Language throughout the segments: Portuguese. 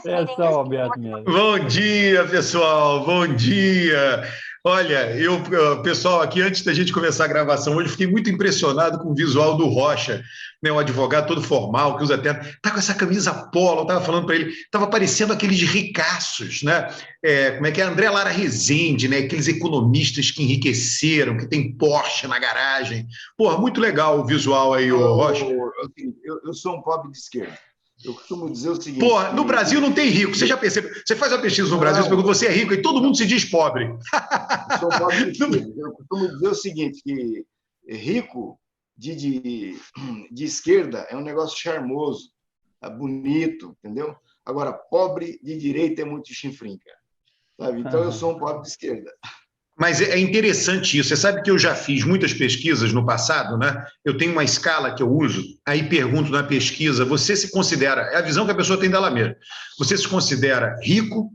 É só o Alberto mesmo. Bom dia, pessoal, bom dia. Olha, pessoal, aqui antes da gente começar a gravação hoje, fiquei muito impressionado com o visual do Rocha, né, um advogado todo formal, que usa terno, tá com essa camisa polo, eu estava falando para ele, estava parecendo aqueles ricaços, né? Como é que é? André Lara Rezende, né? Aqueles economistas que enriqueceram, que tem Porsche na garagem. Porra, muito legal o visual aí, ô Rocha. Eu sou um pobre de esquerda. Eu costumo dizer o seguinte... Pô, no Brasil não tem rico, você já percebeu? Você faz uma pesquisa no Brasil, você pergunta, você é rico, e todo mundo se diz pobre. Eu sou pobre de esquerda. Eu costumo dizer o seguinte, que rico de esquerda é um negócio charmoso, é bonito, entendeu? Agora, pobre de direita é muito chinfrinca, sabe? Então, eu sou um pobre de esquerda. Mas é interessante isso. Você sabe que eu já fiz muitas pesquisas no passado, né? Eu tenho uma escala que eu uso, aí pergunto na pesquisa, você se considera, é a visão que a pessoa tem dela mesma, você se considera rico,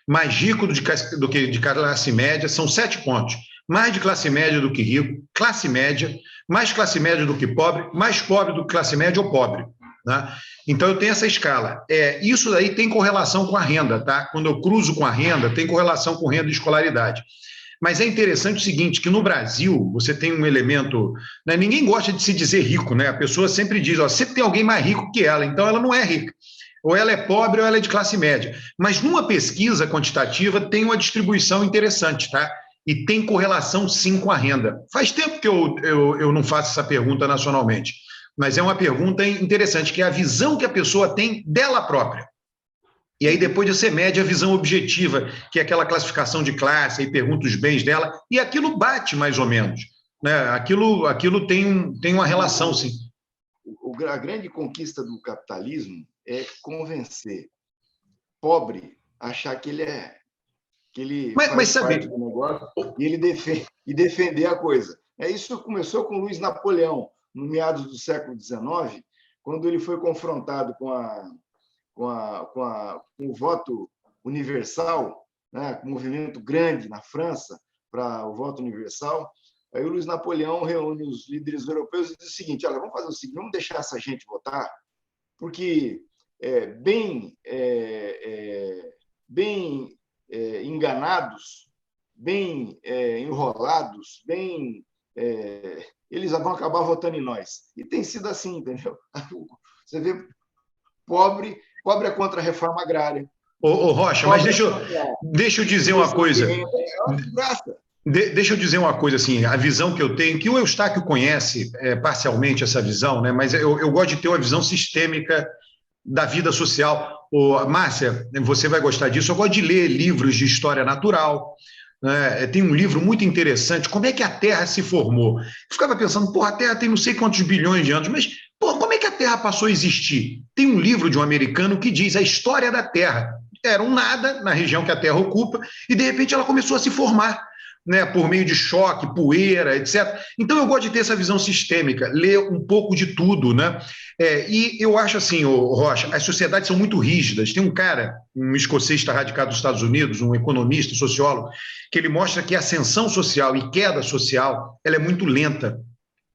mais rico do que de classe média, são 7 pontos. Mais de classe média do que rico, classe média, mais classe média do que pobre, mais pobre do que classe média ou pobre, né? Então, eu tenho essa escala. Isso daí tem correlação com a renda, tá? Quando eu cruzo com a renda, tem correlação com renda e escolaridade. Mas é interessante o seguinte, que no Brasil você tem um elemento... Né, ninguém gosta de se dizer rico, né? A pessoa sempre diz, ó, sempre tem alguém mais rico que ela, então ela não é rica. Ou ela é pobre ou ela é de classe média. Mas numa pesquisa quantitativa tem uma distribuição interessante, tá? E tem correlação, sim, com a renda. Faz tempo que eu não faço essa pergunta nacionalmente, mas é uma pergunta interessante, que é a visão que a pessoa tem dela própria. E aí depois você mede a visão objetiva, que é aquela classificação de classe, aí pergunta os bens dela, e aquilo bate mais ou menos, né? Aquilo tem uma relação, sim. A grande conquista do capitalismo é convencer pobre a achar que ele faz parte do negócio e ele defender a coisa. Isso começou com Luiz Napoleão, no meados do século XIX, quando ele foi confrontado com o voto universal, né, um movimento grande na França para o voto universal. Aí o Luiz Napoleão reúne os líderes europeus e diz o seguinte: olha, vamos fazer o seguinte, vamos deixar essa gente votar, porque bem enganados, bem enrolados, eles vão acabar votando em nós. E tem sido assim, entendeu? Você vê, pobre é contra a reforma agrária. Ô Rocha, mas deixa eu dizer uma coisa. Deixa eu dizer uma coisa, assim, a visão que eu tenho, que o Eustáquio conhece parcialmente essa visão, né? Mas eu gosto de ter uma visão sistêmica da vida social. Márcia, você vai gostar disso, eu gosto de ler livros de história natural, né? Tem um livro muito interessante, Como é que a Terra se formou? Eu ficava pensando, a Terra tem não sei quantos bilhões de anos, mas como é que a Terra passou a existir? Tem um livro de um americano que diz a história da Terra. Era um nada na região que a Terra ocupa, e de repente ela começou a se formar, né, por meio de choque, poeira, etc. Então, eu gosto de ter essa visão sistêmica, ler um pouco de tudo, né? E eu acho assim, Rocha, as sociedades são muito rígidas. Tem um cara, um escocês que está radicado nos Estados Unidos, um economista, sociólogo, que ele mostra que a ascensão social e queda social, ela é muito lenta.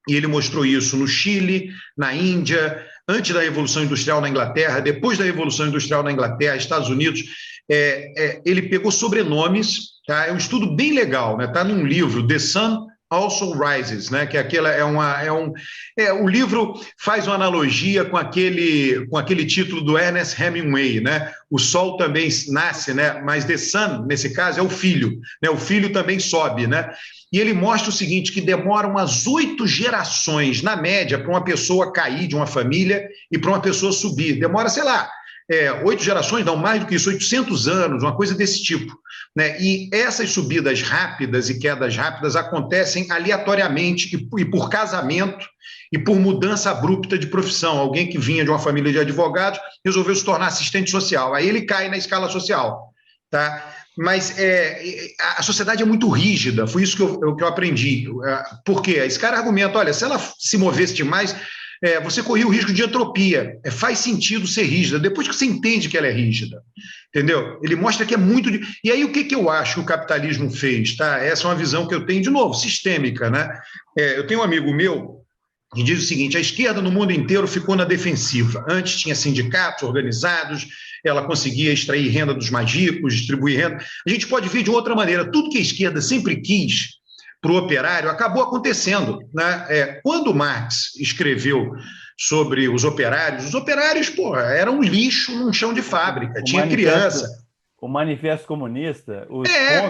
E ele mostrou isso no Chile, na Índia, antes da Revolução Industrial na Inglaterra, depois da Revolução Industrial na Inglaterra, Estados Unidos. Ele pegou sobrenomes, tá? É um estudo bem legal, né? Está num livro, The Sun Also Rises, né? Que o livro faz uma analogia com aquele título do Ernest Hemingway, né? O sol também nasce, né? Mas The Sun, nesse caso, é o filho, né? O filho também sobe, né? E ele mostra o seguinte, que demora umas 8 gerações, na média, para uma pessoa cair de uma família e para uma pessoa subir. Demora, sei lá, 8 gerações, não, mais do que isso, 800 anos, uma coisa desse tipo, né? E essas subidas rápidas e quedas rápidas acontecem aleatoriamente e por casamento e por mudança abrupta de profissão. Alguém que vinha de uma família de advogados resolveu se tornar assistente social, aí ele cai na escala social, tá? Mas a sociedade é muito rígida, foi isso que eu aprendi. Por quê? Esse cara argumenta, olha, se ela se movesse demais, você corria o risco de entropia. Faz sentido ser rígida, depois que você entende que ela é rígida, entendeu? Ele mostra que é muito... E aí o que eu acho que o capitalismo fez? Tá? Essa é uma visão que eu tenho, de novo, sistêmica, né? Eu tenho um amigo meu que diz o seguinte: a esquerda no mundo inteiro ficou na defensiva. Antes tinha sindicatos organizados, ela conseguia extrair renda dos mais ricos, distribuir renda. A gente pode ver de outra maneira. Tudo que a esquerda sempre quis para o operário acabou acontecendo, né? Quando Marx escreveu sobre os operários, pô, eram um lixo num chão de fábrica, tinha criança. O Manifesto Comunista,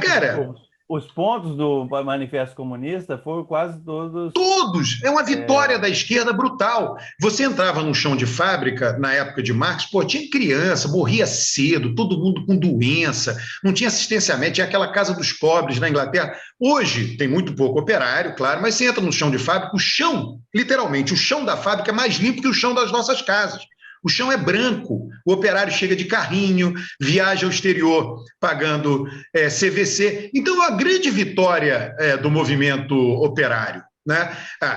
Cara, os pontos do Manifesto Comunista foram quase todos... Todos! É uma vitória da esquerda brutal. Você entrava num chão de fábrica, na época de Marx, pô, tinha criança, morria cedo, todo mundo com doença, não tinha assistência médica, tinha aquela casa dos pobres na Inglaterra. Hoje tem muito pouco operário, claro, mas você entra no chão de fábrica, o chão, literalmente, o chão da fábrica é mais limpo que o chão das nossas casas. O chão é branco, o operário chega de carrinho, viaja ao exterior pagando CVC. Então, a grande vitória do movimento operário, né?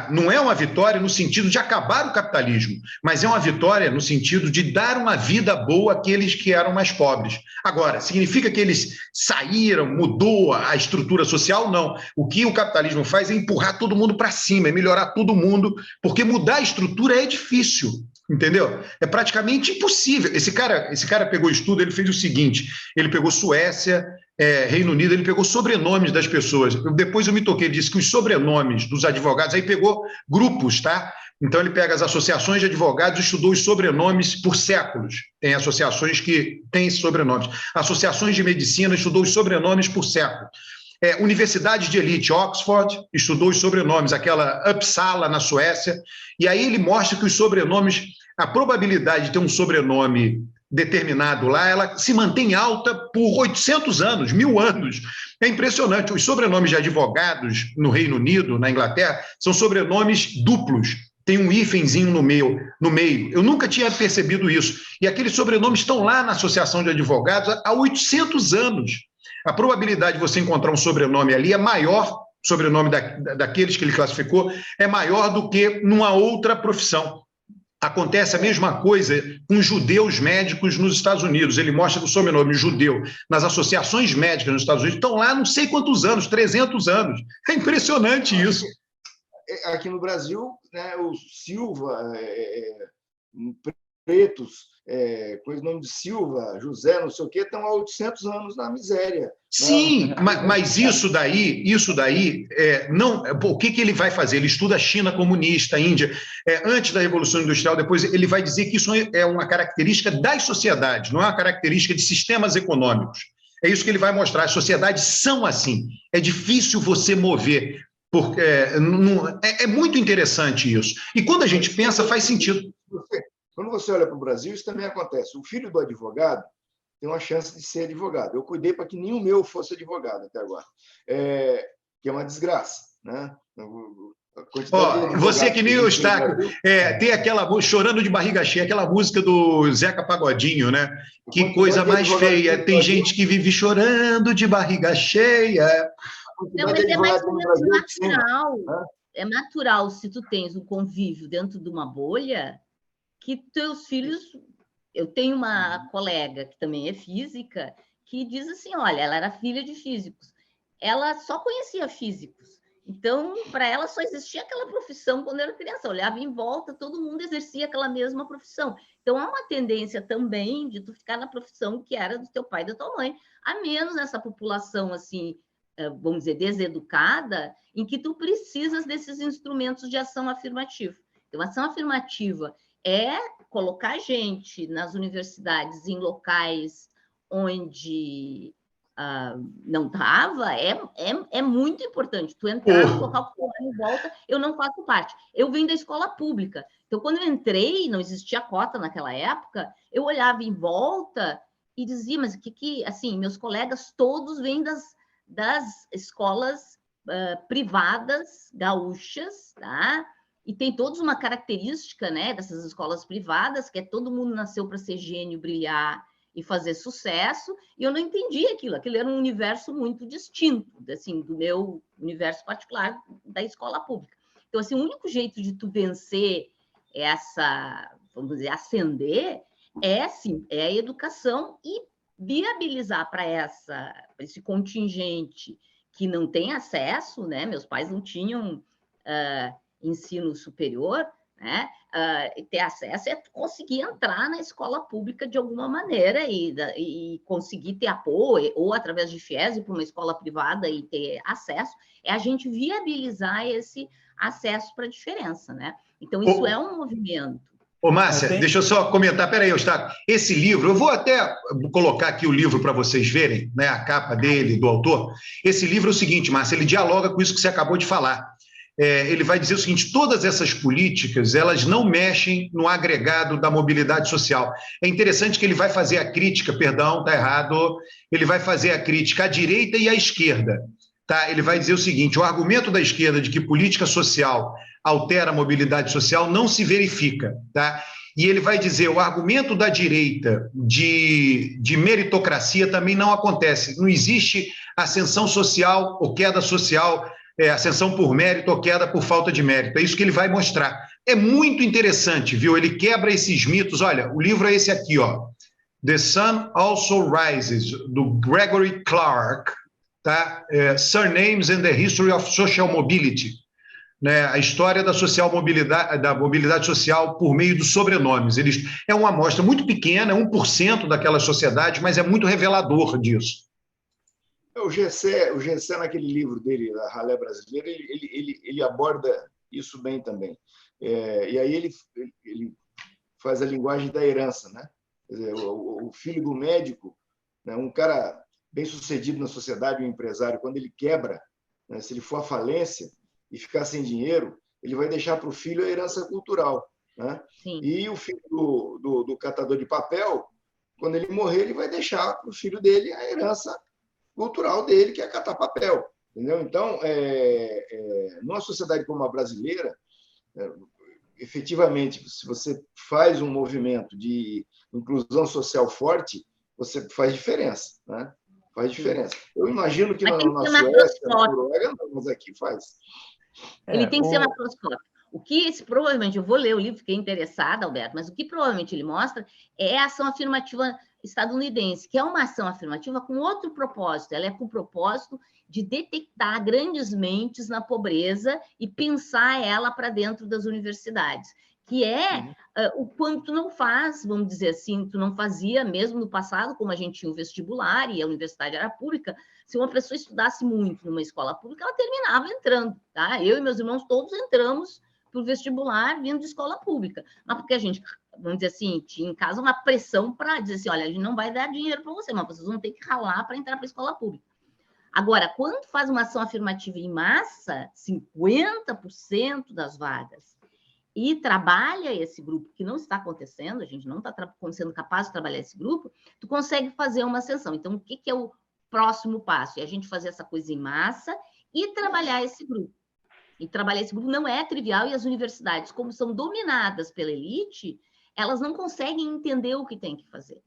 Não é uma vitória no sentido de acabar o capitalismo, mas é uma vitória no sentido de dar uma vida boa àqueles que eram mais pobres. Agora, significa que eles saíram, mudou a estrutura social? Não. O que o capitalismo faz é empurrar todo mundo para cima, é melhorar todo mundo, porque mudar a estrutura é difícil. Entendeu? É praticamente impossível. Esse cara pegou estudo, ele fez o seguinte: ele pegou Suécia, Reino Unido, ele pegou sobrenomes das pessoas. Depois eu me toquei, ele disse que os sobrenomes dos advogados, aí pegou grupos, tá? Então ele pega as associações de advogados, estudou os sobrenomes por séculos. Tem associações que têm sobrenomes. Associações de medicina, estudou os sobrenomes por século. Universidade de elite, Oxford, estudou os sobrenomes, aquela Uppsala na Suécia, e aí ele mostra que os sobrenomes, a probabilidade de ter um sobrenome determinado lá, ela se mantém alta por 800 anos, 1000 anos. É impressionante. Os sobrenomes de advogados no Reino Unido, na Inglaterra, são sobrenomes duplos. Tem um hífenzinho no meio. Eu nunca tinha percebido isso. E aqueles sobrenomes estão lá na Associação de Advogados há 800 anos. A probabilidade de você encontrar um sobrenome ali é maior, sobrenome daqueles que ele classificou, é maior do que numa outra profissão. Acontece a mesma coisa com judeus médicos nos Estados Unidos. Ele mostra que o sobrenome judeu nas associações médicas nos Estados Unidos estão lá não sei quantos anos, 300 anos. É impressionante isso. Aqui no Brasil, né, o Silva, pretos, com o nome de Silva, José, não sei o quê, estão há 800 anos na miséria. Sim, mas isso daí, não. O que ele vai fazer? Ele estuda a China comunista, a Índia, antes da Revolução Industrial, depois ele vai dizer que isso é uma característica das sociedades, não é uma característica de sistemas econômicos. É isso que ele vai mostrar. As sociedades são assim. É difícil você mover. Porque é muito interessante isso. E quando a gente pensa, faz sentido. Quando você olha para o Brasil, isso também acontece. O filho do advogado tem uma chance de ser advogado. Eu cuidei para que nenhum meu fosse advogado até agora, que é uma desgraça, né? Você que nem o Eustáquio, tem aquela chorando de barriga cheia, aquela música do Zeca Pagodinho, né? Que coisa mais feia, tem gente que vive chorando de barriga cheia. Não, mas é mais ou menos natural. É natural, se tu tens um convívio dentro de uma bolha, que teus filhos... Eu tenho uma colega que também é física, que diz assim, olha, ela era filha de físicos. Ela só conhecia físicos. Então, para ela, só existia aquela profissão quando era criança. Olhava em volta, todo mundo exercia aquela mesma profissão. Então, há uma tendência também de tu ficar na profissão que era do teu pai e da tua mãe. A menos essa população, assim, vamos dizer, deseducada, em que tu precisas desses instrumentos de ação afirmativa. Então, ação afirmativa é colocar gente nas universidades em locais onde não estava, é muito importante. Tu entrar no local que em volta, eu não faço parte. Eu vim da escola pública. Então, quando eu entrei, não existia cota naquela época, eu olhava em volta e dizia, mas o que assim, meus colegas todos vêm das escolas privadas gaúchas, tá? E tem todos uma característica, né, dessas escolas privadas, que todo mundo nasceu para ser gênio, brilhar e fazer sucesso, e eu não entendi aquilo era um universo muito distinto, assim, do meu universo particular da escola pública. Então, assim, o único jeito de tu vencer essa, vamos dizer, ascender, é a educação e viabilizar para esse contingente que não tem acesso, né? Meus pais não tinham ensino superior, né? Ter acesso é conseguir entrar na escola pública de alguma maneira e conseguir ter apoio, ou através de FIES ir para uma escola privada e ter acesso, é a gente viabilizar esse acesso para a diferença, né? Então, isso é um movimento. Ô, Márcia, deixa eu só comentar, peraí, Eustáquio, esse livro, eu vou até colocar aqui o livro para vocês verem, né, a capa dele, do autor. Esse livro é o seguinte, Márcia, ele dialoga com isso que você acabou de falar. Ele vai dizer o seguinte, todas essas políticas, elas não mexem no agregado da mobilidade social. É interessante que ele vai fazer a crítica, perdão, está errado, ele vai fazer a crítica à direita e à esquerda. Tá? Ele vai dizer o seguinte, o argumento da esquerda de que política social altera a mobilidade social não se verifica. Tá? E ele vai dizer, o argumento da direita de meritocracia também não acontece. Não existe ascensão social ou queda social, ascensão por mérito ou queda por falta de mérito. É isso que ele vai mostrar. É muito interessante, viu? Ele quebra esses mitos. Olha, o livro é esse aqui, ó. The Sun Also Rises, do Gregory Clark, tá? Surnames and the History of Social Mobility, né? A história da mobilidade social por meio dos sobrenomes. É uma amostra muito pequena, 1% daquela sociedade, mas é muito revelador disso. O Gessé, naquele livro dele, A Ralé Brasileira, ele aborda isso bem também. E aí ele faz a linguagem da herança, né? Quer dizer, o filho do médico, né? Um cara bem-sucedido na sociedade, um empresário, quando ele quebra, né? Se ele for à falência e ficar sem dinheiro, ele vai deixar para o filho a herança cultural, né? E o filho do catador de papel, quando ele morrer, ele vai deixar para o filho dele a herança cultural dele, que é catar papel. Entendeu? Então, numa sociedade como a brasileira, efetivamente, se você faz um movimento de inclusão social forte, você faz diferença, né? Faz diferença. Eu imagino que na Suécia, na Noruega, não, mas aqui faz. Ele tem que ser macroscópico. O que provavelmente, eu vou ler o livro, fiquei interessada, Alberto, mas o que provavelmente ele mostra é a ação afirmativa estadunidense, que é uma ação afirmativa com outro propósito. Ela é com o propósito de detectar grandes mentes na pobreza e pensar ela para dentro das universidades, que é o quanto tu não faz, vamos dizer assim, tu não fazia mesmo no passado, como a gente tinha o vestibular e a universidade era pública. Se uma pessoa estudasse muito numa escola pública, ela terminava entrando, tá? Eu e meus irmãos todos entramos para o vestibular vindo de escola pública, mas porque a gente, vamos dizer assim, tinha em casa uma pressão para dizer assim, olha, a gente não vai dar dinheiro para você, mas vocês vão ter que ralar para entrar para a escola pública. Agora, quando faz uma ação afirmativa em massa, 50% das vagas, e trabalha esse grupo, que não está acontecendo, a gente não está sendo capaz de trabalhar esse grupo, tu consegue fazer uma ascensão. Então, o que é o próximo passo? É a gente fazer essa coisa em massa e trabalhar esse grupo. E trabalhar esse grupo não é trivial, e as universidades, como são dominadas pela elite, elas não conseguem entender o que tem que fazer.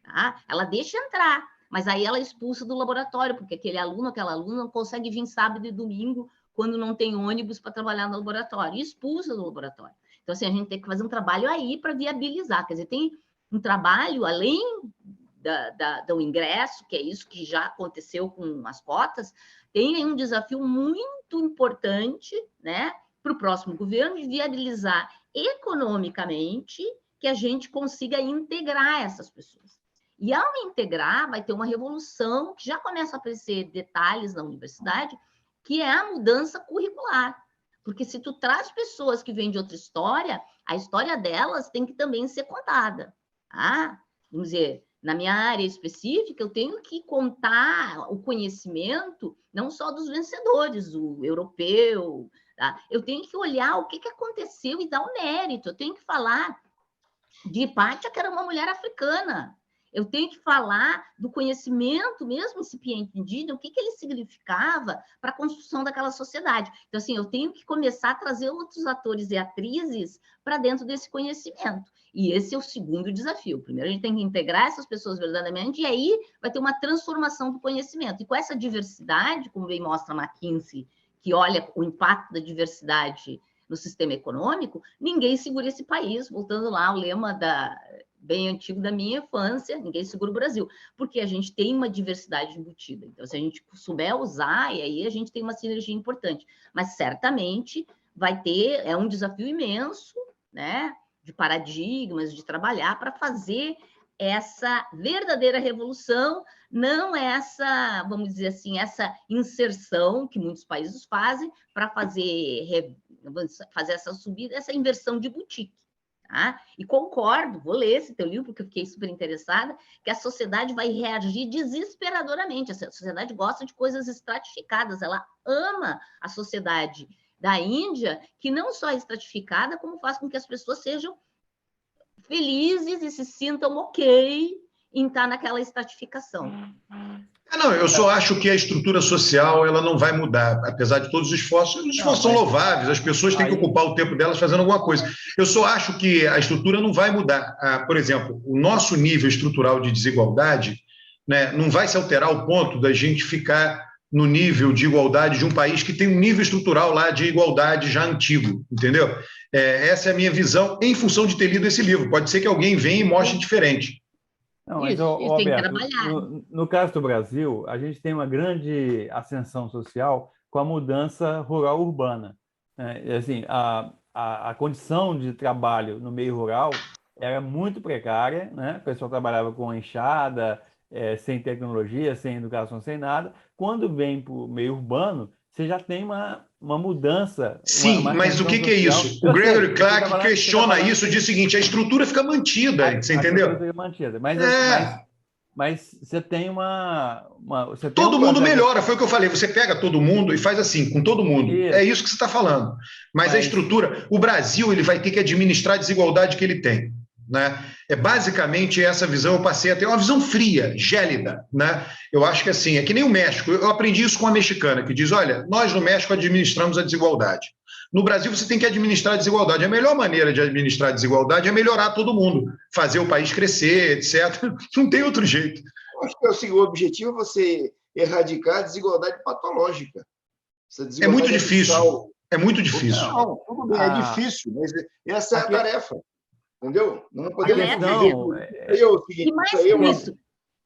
Tá? Ela deixa entrar, mas aí ela expulsa do laboratório, porque aquele aluno, aquela aluna não consegue vir sábado e domingo, quando não tem ônibus para trabalhar no laboratório, e expulsa do laboratório. Então, assim, a gente tem que fazer um trabalho aí para viabilizar. Quer dizer, tem um trabalho além do ingresso, que é isso que já aconteceu com as cotas, tem um desafio muito importante, né, para o próximo governo de viabilizar economicamente que a gente consiga integrar essas pessoas. E ao integrar, vai ter uma revolução que já começa a aparecer detalhes na universidade, que é a mudança curricular. Porque se tu traz pessoas que vêm de outra história, a história delas tem que também ser contada. Tá? Vamos dizer, na minha área específica, eu tenho que contar o conhecimento não só dos vencedores, o europeu, tá? Eu tenho que olhar o que aconteceu e dar o mérito. Eu tenho que falar de Hipátia, que era uma mulher africana. Eu tenho que falar do conhecimento, mesmo incipiente indígena, o que ele significava para a construção daquela sociedade. Então, assim, eu tenho que começar a trazer outros atores e atrizes para dentro desse conhecimento. E esse é o segundo desafio. Primeiro, a gente tem que integrar essas pessoas verdadeiramente, e aí vai ter uma transformação do conhecimento. E com essa diversidade, como bem mostra a McKinsey, que olha o impacto da diversidade no sistema econômico, ninguém segura esse país, voltando lá ao lema bem antigo da minha infância, ninguém segura o Brasil, porque a gente tem uma diversidade embutida. Então, se a gente souber usar, e aí a gente tem uma sinergia importante. Mas, certamente, vai ter, é um desafio imenso, né, de paradigmas, de trabalhar para fazer essa verdadeira revolução, não essa, vamos dizer assim, essa inserção que muitos países fazem para fazer essa subida, essa inversão de boutique. Tá? E concordo, vou ler esse teu livro, porque eu fiquei super interessada, que a sociedade vai reagir desesperadoramente. A sociedade gosta de coisas estratificadas, ela ama a sociedade da Índia, que não só é estratificada, como faz com que as pessoas sejam felizes e se sintam ok em estar naquela estratificação. Não, eu só acho que a estrutura social ela não vai mudar, apesar de todos os esforços. Os esforços são louváveis, as pessoas têm que ocupar o tempo delas fazendo alguma coisa. Eu só acho que a estrutura não vai mudar. Por exemplo, o nosso nível estrutural de desigualdade, né, não vai se alterar ao ponto da gente ficar no nível de igualdade de um país que tem um nível estrutural lá de igualdade já antigo, entendeu? Essa é a minha visão em função de ter lido esse livro. Pode ser que alguém venha e mostre diferente. Não, mas, isso tem que Alberto, trabalhar. no caso do Brasil, a gente tem uma grande ascensão social com a mudança rural-urbana. Né? Assim, a condição de trabalho no meio rural era muito precária, né? O pessoal trabalhava com enxada, sem tecnologia, sem educação, sem nada. Quando vem para o meio urbano, você já tem uma mudança. Sim, mas o que é isso? O Gregory Clark questiona isso, diz o seguinte: a estrutura fica mantida, você entendeu? A estrutura fica mantida, mas você tem todo mundo melhora, foi o que eu falei. Você pega todo mundo e faz assim, com todo mundo. Isso. É isso que você está falando. Mas a estrutura, o Brasil, ele vai ter que administrar a desigualdade que ele tem. Né? É basicamente essa visão. Eu passei a ter uma visão fria, gélida, né? Eu acho que assim, é que nem o México. Eu aprendi isso com a mexicana, que diz: olha, nós no México administramos a desigualdade. No Brasil você tem que administrar a desigualdade. A melhor maneira de administrar a desigualdade é melhorar todo mundo, fazer o país crescer, etc. Não tem outro jeito. Eu acho que assim, o objetivo é você erradicar a desigualdade patológica. É muito difícil. É muito difícil. Não, tudo bem, é difícil, mas essa é a tarefa. Entendeu? Não podemos E mais que isso,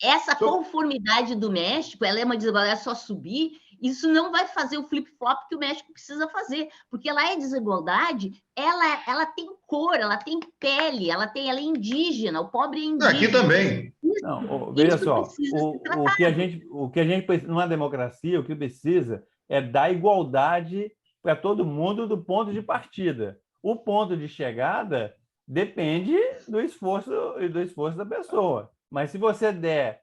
essa conformidade do México, ela é uma desigualdade só subir, isso não vai fazer o flip-flop que o México precisa fazer, porque ela é desigualdade, ela tem cor, ela tem pele, ela é indígena, o pobre é indígena. Aqui também. Não, veja só, o que a gente precisa, numa democracia, o que precisa é dar igualdade para todo mundo do ponto de partida. O ponto de chegada depende do esforço da pessoa. Mas se você der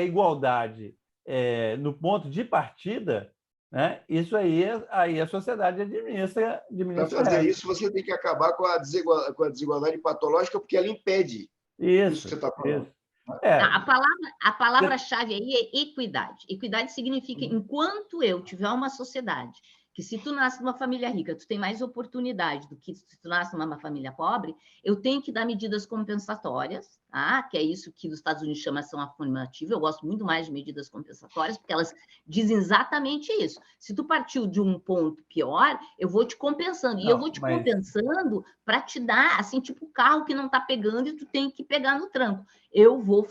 igualdade no ponto de partida, né, isso aí a sociedade administra. Para fazer isso, você tem que acabar com a desigualdade patológica, porque ela impede isso que você está falando. A palavra-chave aí é equidade. Equidade significa, enquanto eu tiver uma sociedade que se tu nasce numa família rica, tu tem mais oportunidade do que se tu nasce numa família pobre, eu tenho que dar medidas compensatórias, tá? Que é isso que os Estados Unidos chama ação afirmativa. Eu gosto muito mais de medidas compensatórias, porque elas dizem exatamente isso. Se tu partiu de um ponto pior, eu vou te compensando. E eu vou te compensando para te dar, assim, tipo o carro que não está pegando e tu tem que pegar no tranco. Eu vou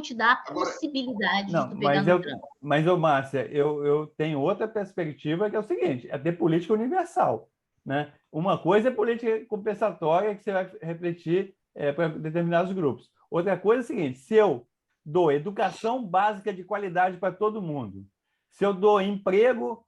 te dar a possibilidade de tu pegar no tranco. Mas, Márcia, eu tenho outra perspectiva, que é o seguinte: é ter política universal. Né? Uma coisa é política compensatória, que você vai refletir para determinados grupos. Outra coisa é o seguinte: se eu dou educação básica de qualidade para todo mundo, se eu dou emprego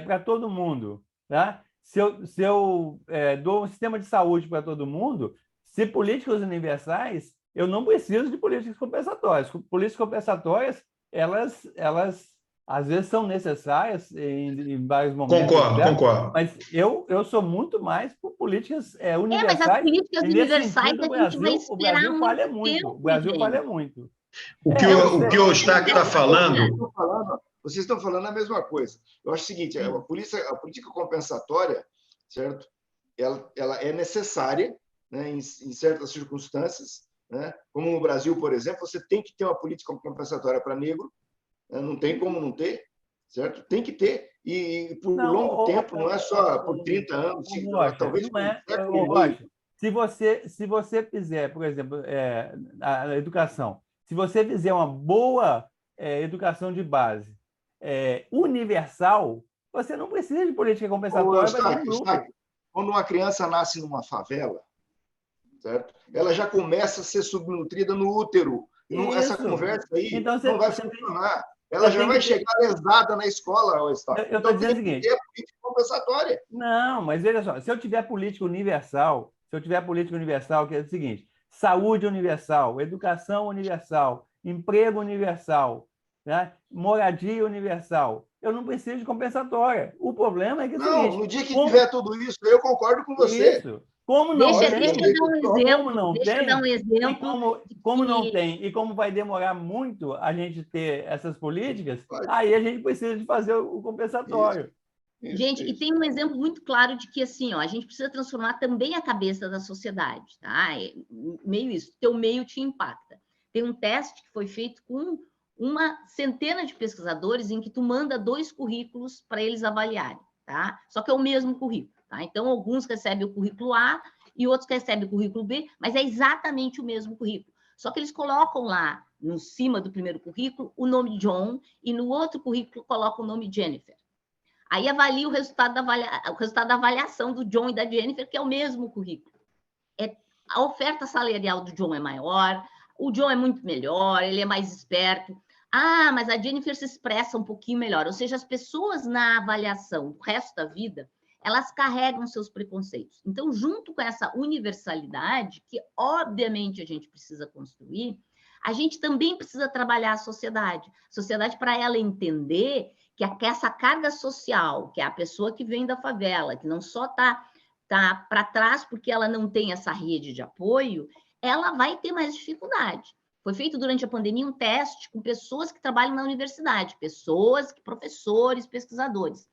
para todo mundo, tá? Se eu dou um sistema de saúde para todo mundo, se políticas universais, eu não preciso de políticas compensatórias. Políticas compensatórias, elas às vezes são necessárias em vários momentos. Concordo. Mas eu sou muito mais por políticas universais. Mas as políticas universais sentido, a gente vai esperar o Brasil falha muito. O Brasil falha muito. O que o Eustáquio está falando... Vocês estão falando a mesma coisa. Eu acho o seguinte: a política compensatória, certo? Ela é necessária, né, em certas circunstâncias, né? Como no Brasil, por exemplo, você tem que ter uma política compensatória para negro, né? Não tem como não ter, certo? Tem que ter, e por longo tempo, não é só por 30 anos, talvez por se você fizer, por exemplo, a educação, se você fizer uma boa educação de base universal, você não precisa de política compensatória para aquele grupo. Quando uma criança nasce numa favela, certo? Ela já começa a ser subnutrida no útero. Essa conversa aí então, não vai funcionar. Ela já vai chegar lesada na escola. Eu estou dizendo o seguinte... política compensatória. Não, mas veja só, se eu tiver política universal, que é o seguinte, saúde universal, educação universal, emprego universal, né? Moradia universal, eu não preciso de compensatória. O problema é que é o seguinte... No dia que tiver tudo isso, eu concordo com você. Isso. Como não deixa tem, eu dar um exemplo. Como não tem e como vai demorar muito a gente ter essas políticas, aí a gente precisa de fazer o compensatório. Gente, e tem um exemplo muito claro de que assim, ó, a gente precisa transformar também a cabeça da sociedade, tá? Meio isso, teu meio te impacta. Tem um teste que foi feito com uma centena de pesquisadores em que tu manda 2 currículos para eles avaliarem, tá? Só que é o mesmo currículo. Tá? Então, alguns recebem o currículo A e outros recebem o currículo B, mas é exatamente o mesmo currículo. Só que eles colocam lá, no cima do primeiro currículo, o nome John, e no outro currículo colocam o nome Jennifer. Aí avalia o resultado da avaliação do John e da Jennifer, que é o mesmo currículo. A oferta salarial do John é maior, o John é muito melhor, ele é mais esperto. Ah, mas a Jennifer se expressa um pouquinho melhor. Ou seja, as pessoas na avaliação, o resto da vida, elas carregam seus preconceitos. Então, junto com essa universalidade, que obviamente a gente precisa construir, a gente também precisa trabalhar a sociedade. Sociedade para ela entender que essa carga social, que é a pessoa que vem da favela, que não só está para trás porque ela não tem essa rede de apoio, ela vai ter mais dificuldade. Foi feito durante a pandemia um teste com pessoas que trabalham na universidade, professores, pesquisadores,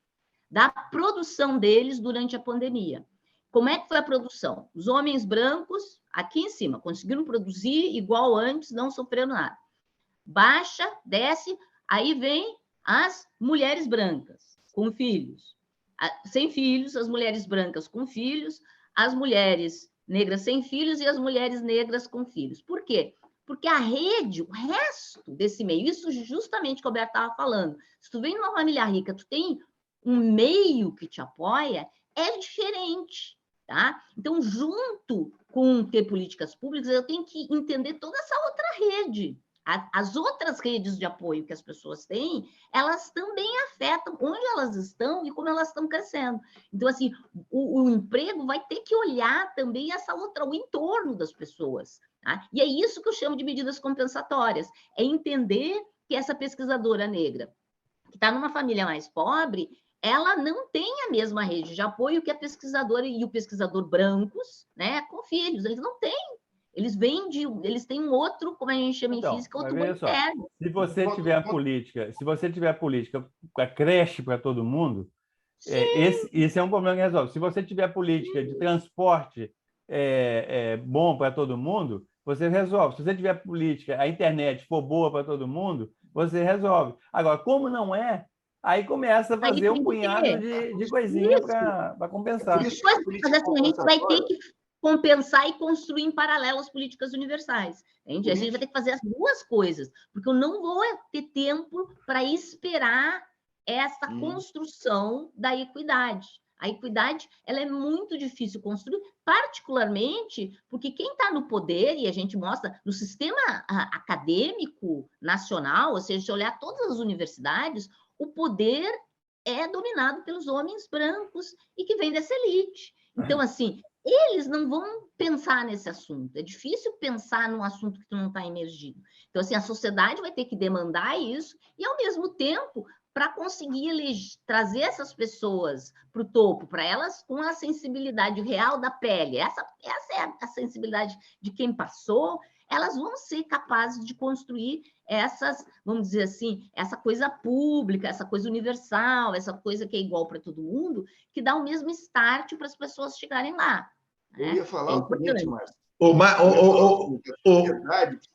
da produção deles durante a pandemia. Como é que foi a produção? Os homens brancos, aqui em cima, conseguiram produzir igual antes, não sofreram nada. Baixa, desce, aí vem as mulheres brancas com filhos. Sem filhos, as mulheres brancas com filhos, as mulheres negras sem filhos e as mulheres negras com filhos. Por quê? Porque a rede, o resto desse meio, isso justamente que o Alberto estava falando, se tu vem numa família rica, tu tem um meio que te apoia, é diferente, tá? Então, junto com ter políticas públicas, eu tenho que entender toda essa outra rede. As outras redes de apoio que as pessoas têm, elas também afetam onde elas estão e como elas estão crescendo. Então, assim, o emprego vai ter que olhar também o entorno das pessoas. Tá? E é isso que eu chamo de medidas compensatórias, é entender que essa pesquisadora negra, que está numa família mais pobre, ela não tem a mesma rede de apoio que a pesquisadora e o pesquisador brancos, né, com filhos. Eles não têm. Eles têm um outro, como a gente chama em física, outro critério. Se você tiver política para creche para todo mundo, esse é um problema que resolve. Se você tiver política de transporte bom para todo mundo, você resolve. Se você tiver política, a internet for boa para todo mundo, você resolve. Agora, como não é, aí começa a fazer um punhado de coisinha para compensar. Mas assim, a gente vai ter que compensar e construir em paralelo as políticas universais. Entende? A gente vai ter que fazer as duas coisas, porque eu não vou ter tempo para esperar essa construção da equidade. A equidade ela é muito difícil construir, particularmente porque quem está no poder, e a gente mostra no sistema acadêmico nacional, ou seja, se olhar todas as universidades, o poder é dominado pelos homens brancos e que vem dessa elite. Então, assim, eles não vão pensar nesse assunto. É difícil pensar num assunto que não está emergido. Então, assim, a sociedade vai ter que demandar isso e, ao mesmo tempo, para conseguir trazer essas pessoas para o topo, para elas com a sensibilidade real da pele, essa é a sensibilidade de quem passou, elas vão ser capazes de construir essas, vamos dizer assim, essa coisa pública, essa coisa universal, essa coisa que é igual para todo mundo, que dá o mesmo start para as pessoas chegarem lá. Eu ia falar o seguinte, Márcio.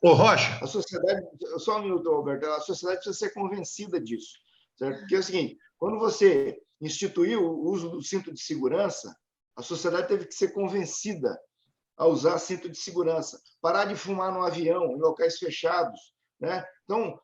Rocha. A sociedade, só um minuto, Alberto, a sociedade precisa ser convencida disso. Certo? Porque é o seguinte, quando você instituiu o uso do cinto de segurança, a sociedade teve que ser convencida a usar cinto de segurança, parar de fumar no avião, em locais fechados, né? Então,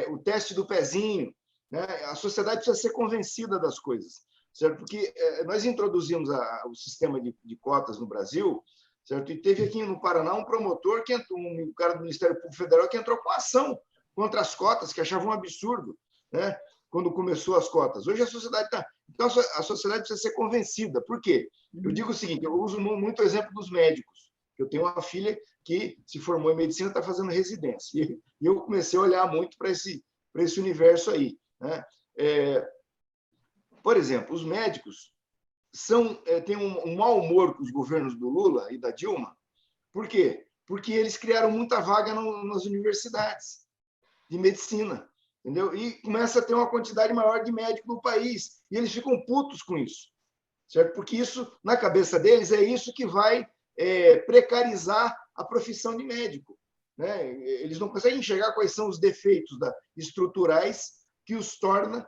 o teste do pezinho, né? A sociedade precisa ser convencida das coisas, certo? Porque nós introduzimos o sistema de cotas no Brasil, certo? E teve aqui no Paraná um promotor, um cara do Ministério Público Federal, que entrou com ação contra as cotas, que achava um absurdo, né? Quando começou as cotas. Hoje a sociedade está... Então, a sociedade precisa ser convencida. Por quê? Eu digo o seguinte, eu uso muito o exemplo dos médicos. Eu tenho uma filha que se formou em medicina, está fazendo residência. E eu comecei a olhar muito para esse universo aí, né? Por exemplo, os médicos têm um mau humor com os governos do Lula e da Dilma. Por quê? Porque eles criaram muita vaga nas universidades de medicina, entendeu? E começa a ter uma quantidade maior de médicos no país. E eles ficam putos com isso, certo? Porque isso, na cabeça deles, é isso que vai precarizar a profissão de médico, né? Eles não conseguem enxergar quais são os defeitos estruturais que os torna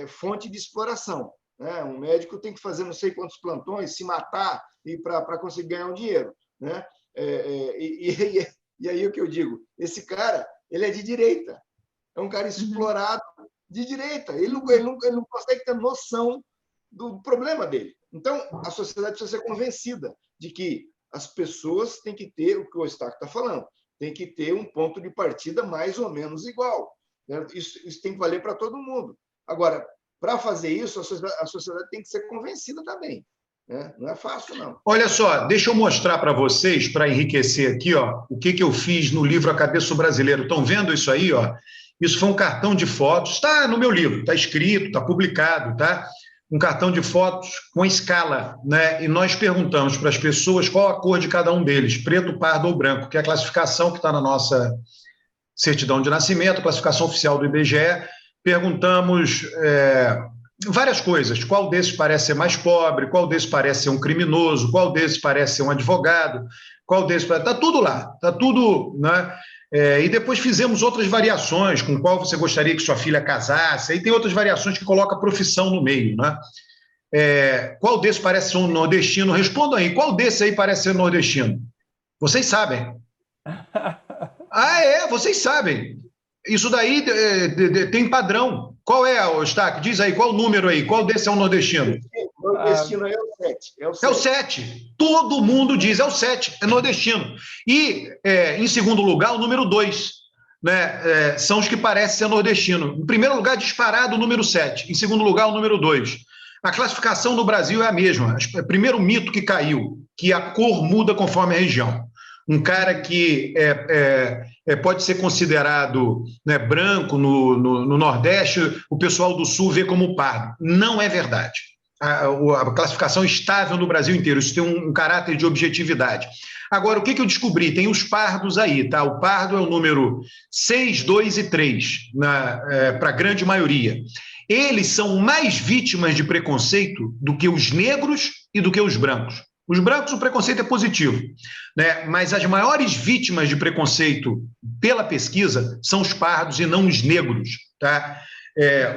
fonte de exploração, né? Um médico tem que fazer não sei quantos plantões, se matar para conseguir ganhar um dinheiro, né? E aí o que eu digo? Esse cara, ele é de direita, é um cara explorado de direita, ele não consegue ter noção do problema dele. Então, a sociedade precisa ser convencida de que as pessoas têm que ter, o que o Eustáquio está falando, tem que ter um ponto de partida mais ou menos igual, né? Isso tem que valer para todo mundo. Agora, para fazer isso, a sociedade tem que ser convencida também, né? Não é fácil, não. Olha só, deixa eu mostrar para vocês, para enriquecer aqui, ó, o que eu fiz no livro A Cabeça do Brasileiro. Estão vendo isso aí? Ó? Isso foi um cartão de fotos, está no meu livro, está escrito, está publicado, tá? Um cartão de fotos com escala, né? E nós perguntamos para as pessoas qual a cor de cada um deles, preto, pardo ou branco, que é a classificação que está na nossa certidão de nascimento, classificação oficial do IBGE. Perguntamos várias coisas, qual desses parece ser mais pobre, qual desses parece ser um criminoso, qual desses parece ser um advogado, qual desses parece... Está tudo lá, está tudo, né? E depois fizemos outras variações, com qual você gostaria que sua filha casasse, aí tem outras variações que coloca a profissão no meio, né? Qual desses parece ser um nordestino? Respondam aí, qual desses aí parece ser nordestino? Vocês sabem. Vocês sabem. Isso daí tem padrão. Qual é, Eustáquio? Diz aí, qual o número aí? Qual desse é o nordestino? O nordestino é o 7. É o 7. Todo mundo diz, é o 7, é nordestino. E, em segundo lugar, o número 2. Né? São os que parecem ser nordestino. Em primeiro lugar, disparado o número 7. Em segundo lugar, o número 2. A classificação no Brasil é a mesma. Primeiro mito que caiu, que a cor muda conforme a região. Um cara que pode ser considerado, né, branco no Nordeste, o pessoal do Sul vê como pardo. Não é verdade. A classificação é estável no Brasil inteiro, isso tem um caráter de objetividade. Agora, o que eu descobri? Tem os pardos aí, tá? O pardo é o número 6, 2 e 3, para a grande maioria. Eles são mais vítimas de preconceito do que os negros e do que os brancos. Os brancos, o preconceito é positivo, né? Mas as maiores vítimas de preconceito pela pesquisa são os pardos e não os negros, tá?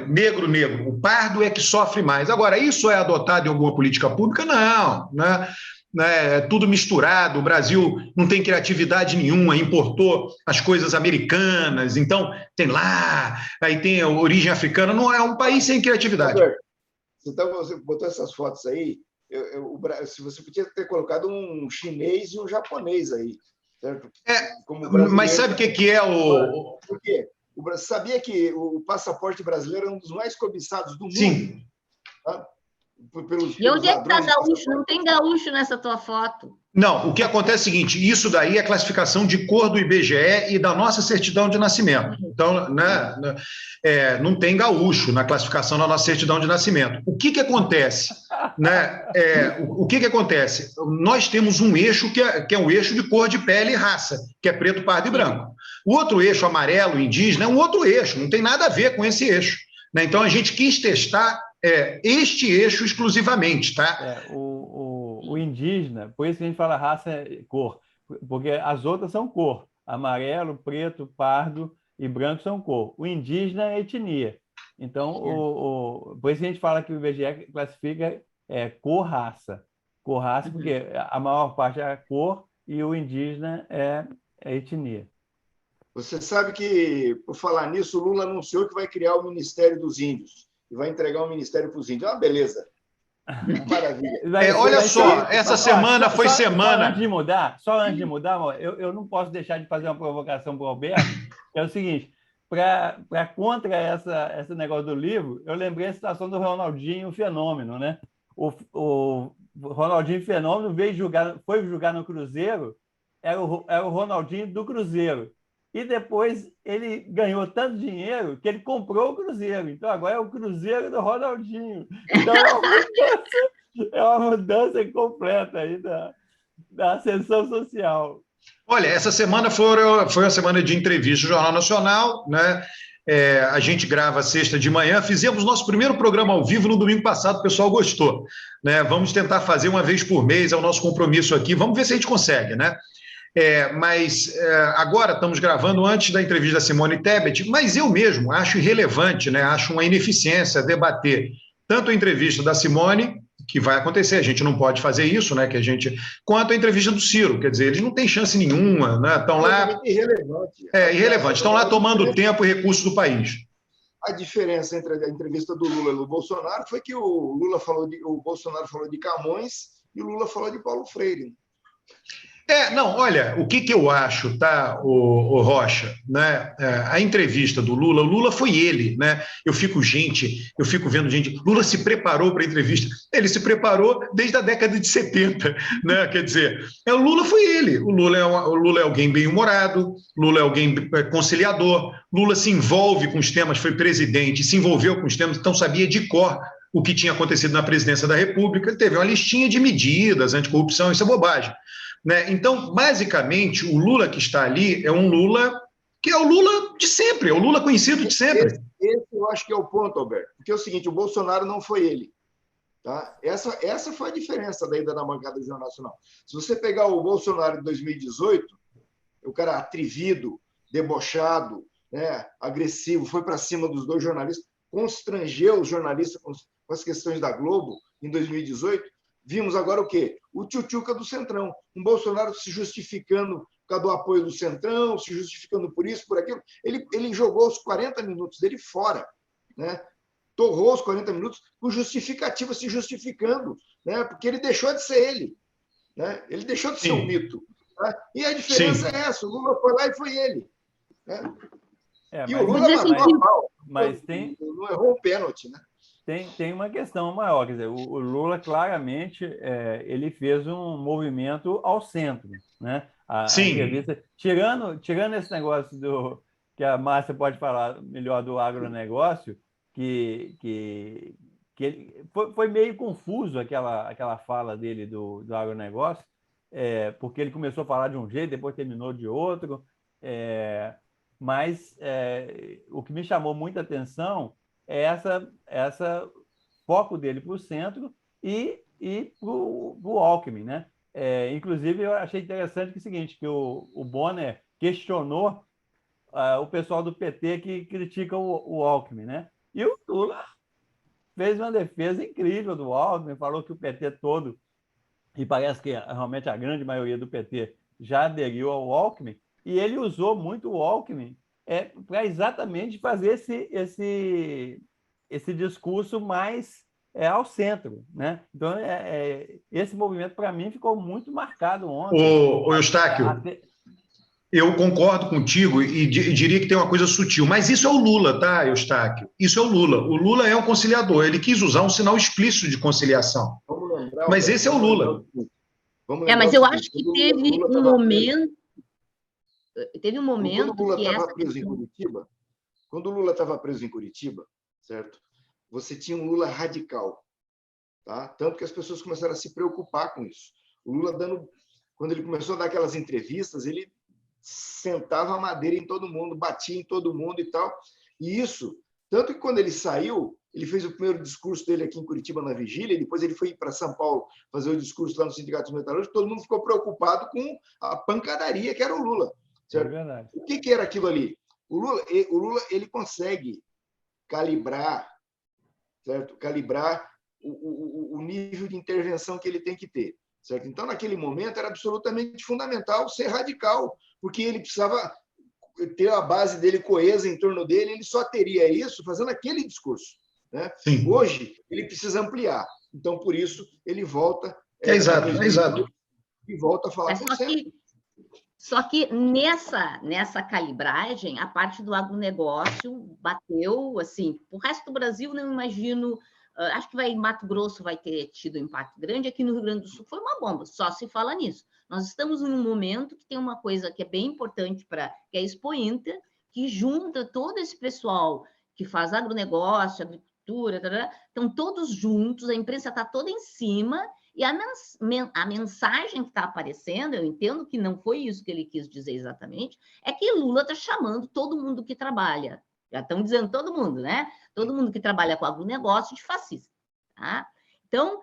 Negro. O pardo é que sofre mais. Agora, isso é adotado em alguma política pública? Não, né? É tudo misturado, o Brasil não tem criatividade nenhuma, importou as coisas americanas, então tem lá, aí tem a origem africana, não é um país sem criatividade. Então, você botou essas fotos aí, se você podia ter colocado um chinês e um japonês aí, certo? Mas sabe o que é o... Por quê? Você sabia que o passaporte brasileiro é um dos mais cobiçados do mundo? Sim. Tá? E onde é que está gaúcho? Não tem gaúcho nessa tua foto. Não, o que acontece é o seguinte, isso daí é a classificação de cor do IBGE e da nossa certidão de nascimento. Então, né, não tem gaúcho na classificação da nossa certidão de nascimento. O que acontece? Né, o que acontece? Nós temos um eixo que é um eixo de cor de pele e raça, que é preto, pardo e branco. O outro eixo, amarelo, indígena, é um outro eixo, não tem nada a ver com esse eixo. Né? Então, a gente quis testar este eixo exclusivamente, tá? O indígena, por isso que a gente fala raça cor, porque as outras são cor. Amarelo, preto, pardo e branco são cor. O indígena é etnia. Então, por isso que a gente fala que o IBGE classifica cor-raça. Cor-raça, porque a maior parte é a cor e o indígena é etnia. Você sabe que, por falar nisso, o Lula anunciou que vai criar o Ministério dos Índios e vai entregar o Ministério para os índios. Beleza. Maravilha. Olha só, essa semana foi semana. Só antes de mudar, eu não posso deixar de fazer uma provocação para o Alberto, que é o seguinte: para contra esse negócio do livro, eu lembrei a situação do Ronaldinho Fenômeno, né? O Ronaldinho Fenômeno foi jogar no Cruzeiro, era o Ronaldinho do Cruzeiro. E depois ele ganhou tanto dinheiro que ele comprou o Cruzeiro. Então agora é o Cruzeiro do Ronaldinho. Então é uma mudança completa aí da ascensão social. Olha, essa semana foi a semana de entrevista do Jornal Nacional, né? A gente grava sexta de manhã, fizemos nosso primeiro programa ao vivo no domingo passado, o pessoal gostou, né? Vamos tentar fazer uma vez por mês, é o nosso compromisso aqui, vamos ver se a gente consegue, né? Mas agora estamos gravando antes da entrevista da Simone Tebet, mas eu mesmo acho irrelevante, né? Acho uma ineficiência debater tanto a entrevista da Simone, que vai acontecer, a gente não pode fazer isso, né? Quanto a entrevista do Ciro, quer dizer, eles não têm chance nenhuma, né? Estão lá. Irrelevante. Irrelevante, estão lá tomando tempo e recursos do país. A diferença entre a entrevista do Lula e do Bolsonaro foi que o Bolsonaro falou de Camões e o Lula falou de Paulo Freire. Não, olha, o que eu acho, tá, o Rocha, né? A entrevista do Lula, o Lula foi ele, né? Eu fico vendo gente, Lula se preparou para a entrevista, ele se preparou desde a década de 70, né? Quer dizer, o Lula foi ele, o Lula é alguém bem-humorado, Lula é alguém conciliador, Lula se envolve com os temas, foi presidente, se envolveu com os temas, então sabia de cor o que tinha acontecido na presidência da República, ele teve uma listinha de medidas anticorrupção, isso é bobagem. Né? Então, basicamente, o Lula que está ali é um Lula que é o Lula de sempre, é o Lula conhecido de sempre. Esse eu acho que é o ponto, Alberto, porque é o seguinte, o Bolsonaro não foi ele. Tá? Essa foi a diferença da ida na bancada do Jornal Nacional. Se você pegar o Bolsonaro de 2018, o cara atrevido, debochado, né, agressivo, foi para cima dos dois jornalistas, constrangeu os jornalistas com as questões da Globo em 2018, vimos agora o quê? O tchutchuca do Centrão. Um Bolsonaro se justificando por causa do apoio do Centrão, se justificando por isso, por aquilo. Ele jogou os 40 minutos dele fora, né? Torrou os 40 minutos com justificativa, se justificando, né? Porque ele deixou de ser ele. Né? Ele deixou de ser um mito. Né? E a diferença é essa. O Lula foi lá e foi ele. Né? Mas, e o Lula matou a pau. Mas não errou um pênalti, né? Tem uma questão maior, quer dizer, o Lula claramente ele fez um movimento ao centro, né? A entrevista, tirando esse negócio que a Márcia pode falar melhor do agronegócio, que ele, foi meio confuso aquela fala dele do agronegócio, porque ele começou a falar de um jeito, depois terminou de outro, mas o que me chamou muita atenção é essa foco dele para o centro e para o Alckmin, né? Inclusive, eu achei interessante que é o seguinte, que o Bonner questionou o pessoal do PT que critica o Alckmin, né? E o Lula fez uma defesa incrível do Alckmin, falou que o PT todo, e parece que realmente a grande maioria do PT já aderiu ao Alckmin, e ele usou muito o Alckmin para exatamente fazer esse discurso mais ao centro, né? Então, esse movimento, para mim, ficou muito marcado ontem. Ô Eustáquio, eu concordo contigo e diria que tem uma coisa sutil, mas isso é o Lula, tá, Eustáquio? Isso é o Lula. O Lula é um conciliador, ele quis usar um sinal explícito de conciliação. Mas esse é o Lula. Mas eu acho que teve um momento... Teve um momento quando o Lula estava preso em Curitiba, quando o Lula estava preso em Curitiba, certo? Você tinha um Lula radical, tá? Tanto que as pessoas começaram a se preocupar com isso. O Lula quando ele começou a dar aquelas entrevistas, ele sentava a madeira em todo mundo, batia em todo mundo e tal. E isso, tanto que quando ele saiu, ele fez o primeiro discurso dele aqui em Curitiba na vigília, e depois ele foi para São Paulo fazer o discurso lá no Sindicato dos Metalúrgicos, todo mundo ficou preocupado com a pancadaria que era o Lula. Certo? É verdade. O que era aquilo ali? O Lula ele consegue calibrar, certo? Calibrar o nível de intervenção que ele tem que ter. Certo? Então, naquele momento, era absolutamente fundamental ser radical, porque ele precisava ter a base dele coesa em torno dele, ele só teria isso fazendo aquele discurso, né? Hoje, ele precisa ampliar. Então, por isso, ele volta... Exato. E volta a falar com você. Só que nessa calibragem, a parte do agronegócio bateu, assim, o resto do Brasil não imagino, acho que em Mato Grosso vai ter tido um impacto grande, aqui no Rio Grande do Sul foi uma bomba, só se fala nisso. Nós estamos num momento que tem uma coisa que é bem importante que é a Expo Inter, que junta todo esse pessoal que faz agronegócio, agricultura, estão todos juntos, a imprensa está toda em cima, e a mensagem que está aparecendo, eu entendo que não foi isso que ele quis dizer exatamente, é que Lula está chamando todo mundo que trabalha, já estão dizendo todo mundo, né? Todo mundo que trabalha com agronegócio de fascista. Tá? Então,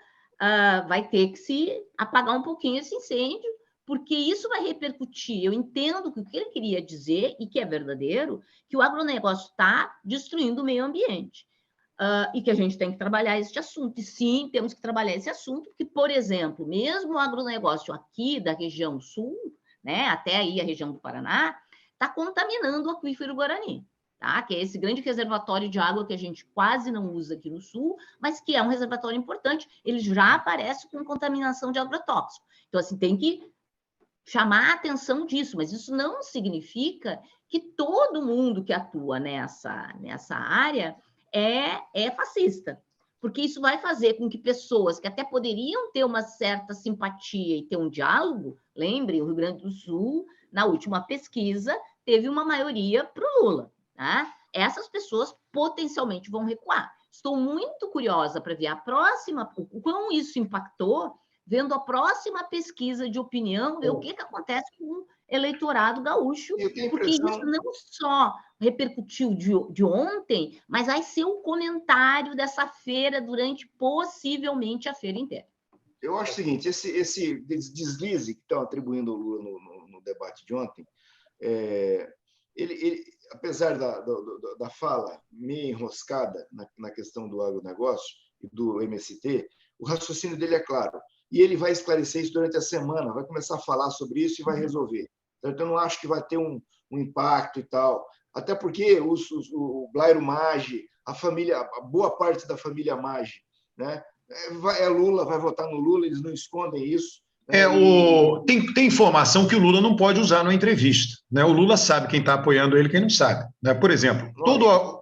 vai ter que se apagar um pouquinho esse incêndio, porque isso vai repercutir. Eu entendo que o que ele queria dizer, e que é verdadeiro, que o agronegócio está destruindo o meio ambiente. E que a gente tem que trabalhar esse assunto. E sim, temos que trabalhar esse assunto, porque, por exemplo, mesmo o agronegócio aqui da região sul, né, até aí a região do Paraná, está contaminando o aquífero Guarani, tá? Que é esse grande reservatório de água que a gente quase não usa aqui no sul, mas que é um reservatório importante. Ele já aparece com contaminação de agrotóxico. Então, assim, tem que chamar a atenção disso, mas isso não significa que todo mundo que atua nessa área é fascista, porque isso vai fazer com que pessoas que até poderiam ter uma certa simpatia e ter um diálogo, lembrem, o Rio Grande do Sul, na última pesquisa, teve uma maioria para o Lula, tá? Essas pessoas potencialmente vão recuar. Estou muito curiosa para ver o quão isso impactou, vendo a próxima pesquisa de opinião, ver o que acontece com o eleitorado gaúcho, porque isso não só repercutiu de ontem, mas vai ser um comentário dessa feira durante, possivelmente, a feira inteira. Eu acho o seguinte, esse deslize que estão atribuindo ao Lula no debate de ontem, ele apesar da fala meio enroscada na questão do agronegócio e do MST, o raciocínio dele é claro. E ele vai esclarecer isso durante a semana, vai começar a falar sobre isso e vai resolver. Então, eu não acho que vai ter um impacto e tal. Até porque o Blairo Maggi, a boa parte da família Maggi, né, Lula, vai votar no Lula, eles não escondem isso. Né? Tem informação que o Lula não pode usar numa entrevista. Né? O Lula sabe quem está apoiando ele e quem não sabe. Né? Por exemplo,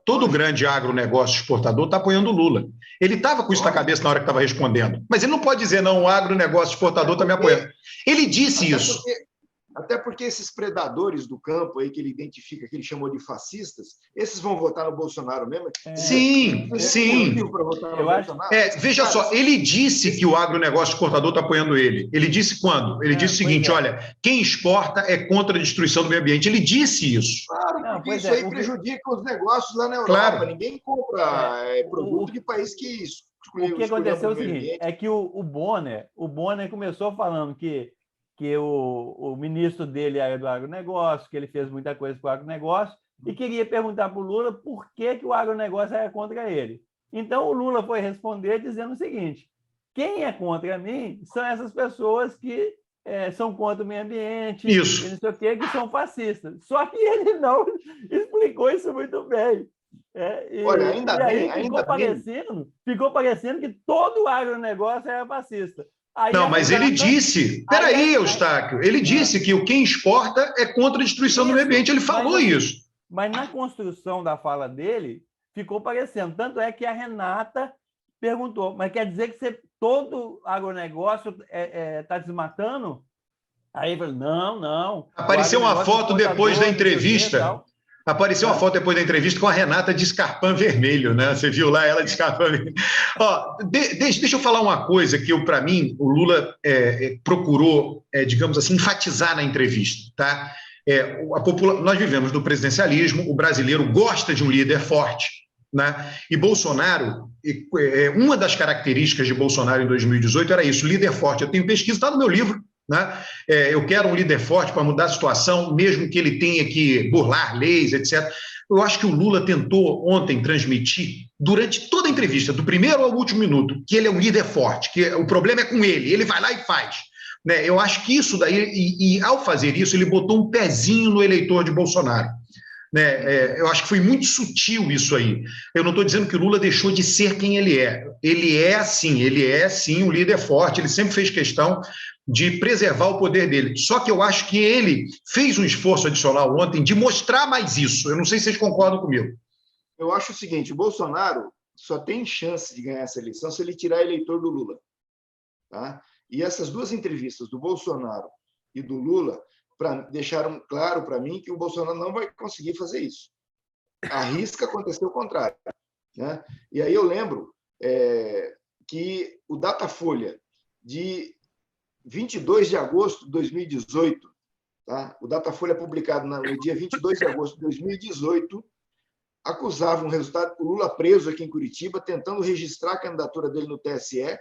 todo grande agronegócio exportador está apoiando o Lula. Ele estava com isso na cabeça na hora que estava respondendo. Mas ele não pode dizer, não, o agronegócio exportador está me apoiando. Ele disse isso. Até porque esses predadores do campo aí que ele identifica, que ele chamou de fascistas, esses vão votar no Bolsonaro mesmo? Sim. Veja só, ele disse que o agronegócio exportador está apoiando ele. Ele disse quando? Ele disse o seguinte, olha, quem exporta é contra a destruição do meio ambiente. Ele disse isso. Claro, porque isso aí prejudica os negócios lá na Europa. Claro. Ninguém compra produto de país que isso. O que aconteceu é o seguinte, é que o Bonner começou falando que o ministro dele era do agronegócio, que ele fez muita coisa para o agronegócio, e queria perguntar para o Lula por que o agronegócio era contra ele. Então, o Lula foi responder dizendo o seguinte, quem é contra mim são essas pessoas que são contra o meio ambiente, isso. E não sei o quê, que são fascistas. Só que ele não explicou isso muito bem. Olha, ainda bem, ficou parecendo que todo o agronegócio era fascista. Não, mas ele disse... Peraí, Eustáquio. Ele disse que quem exporta é contra a destruição do meio ambiente. Ele falou isso. Mas na construção da fala dele, ficou parecendo. Tanto é que a Renata perguntou, mas quer dizer que todo agronegócio está desmatando? Aí ele falou, não. Apareceu uma foto depois da entrevista... Apareceu uma foto depois da entrevista com a Renata de escarpão vermelho, né? Você viu lá ela de escarpão vermelho. Deixa eu falar uma coisa que, para mim, o Lula procurou, digamos assim, enfatizar na entrevista. Tá? Nós vivemos no presidencialismo, o brasileiro gosta de um líder forte. Né? E Bolsonaro, uma das características de Bolsonaro em 2018 era isso, líder forte. Eu tenho pesquisa, está no meu livro. Né? Eu quero um líder forte para mudar a situação, mesmo que ele tenha que burlar leis, etc. Eu acho que o Lula tentou ontem transmitir, durante toda a entrevista, do primeiro ao último minuto, que ele é um líder forte, que o problema é com ele vai lá e faz. né? Eu acho que isso daí, e ao fazer isso, ele botou um pezinho no eleitor de Bolsonaro. Né? Eu acho que foi muito sutil isso aí. Eu não estou dizendo que o Lula deixou de ser quem ele é. Ele é sim um líder forte, ele sempre fez questão de preservar o poder dele. Só que eu acho que ele fez um esforço adicional ontem de mostrar mais isso. Eu não sei se vocês concordam comigo. Eu acho o seguinte, o Bolsonaro só tem chance de ganhar essa eleição se ele tirar eleitor do Lula. Tá? E essas duas entrevistas do Bolsonaro e do Lula deixaram claro para mim que o Bolsonaro não vai conseguir fazer isso. Arrisca acontecer o contrário. Né? E aí eu lembro que o Datafolha, de 22 de agosto de 2018, tá? O Datafolha publicado no dia 22 de agosto de 2018, acusava um resultado do Lula preso aqui em Curitiba, tentando registrar a candidatura dele no TSE.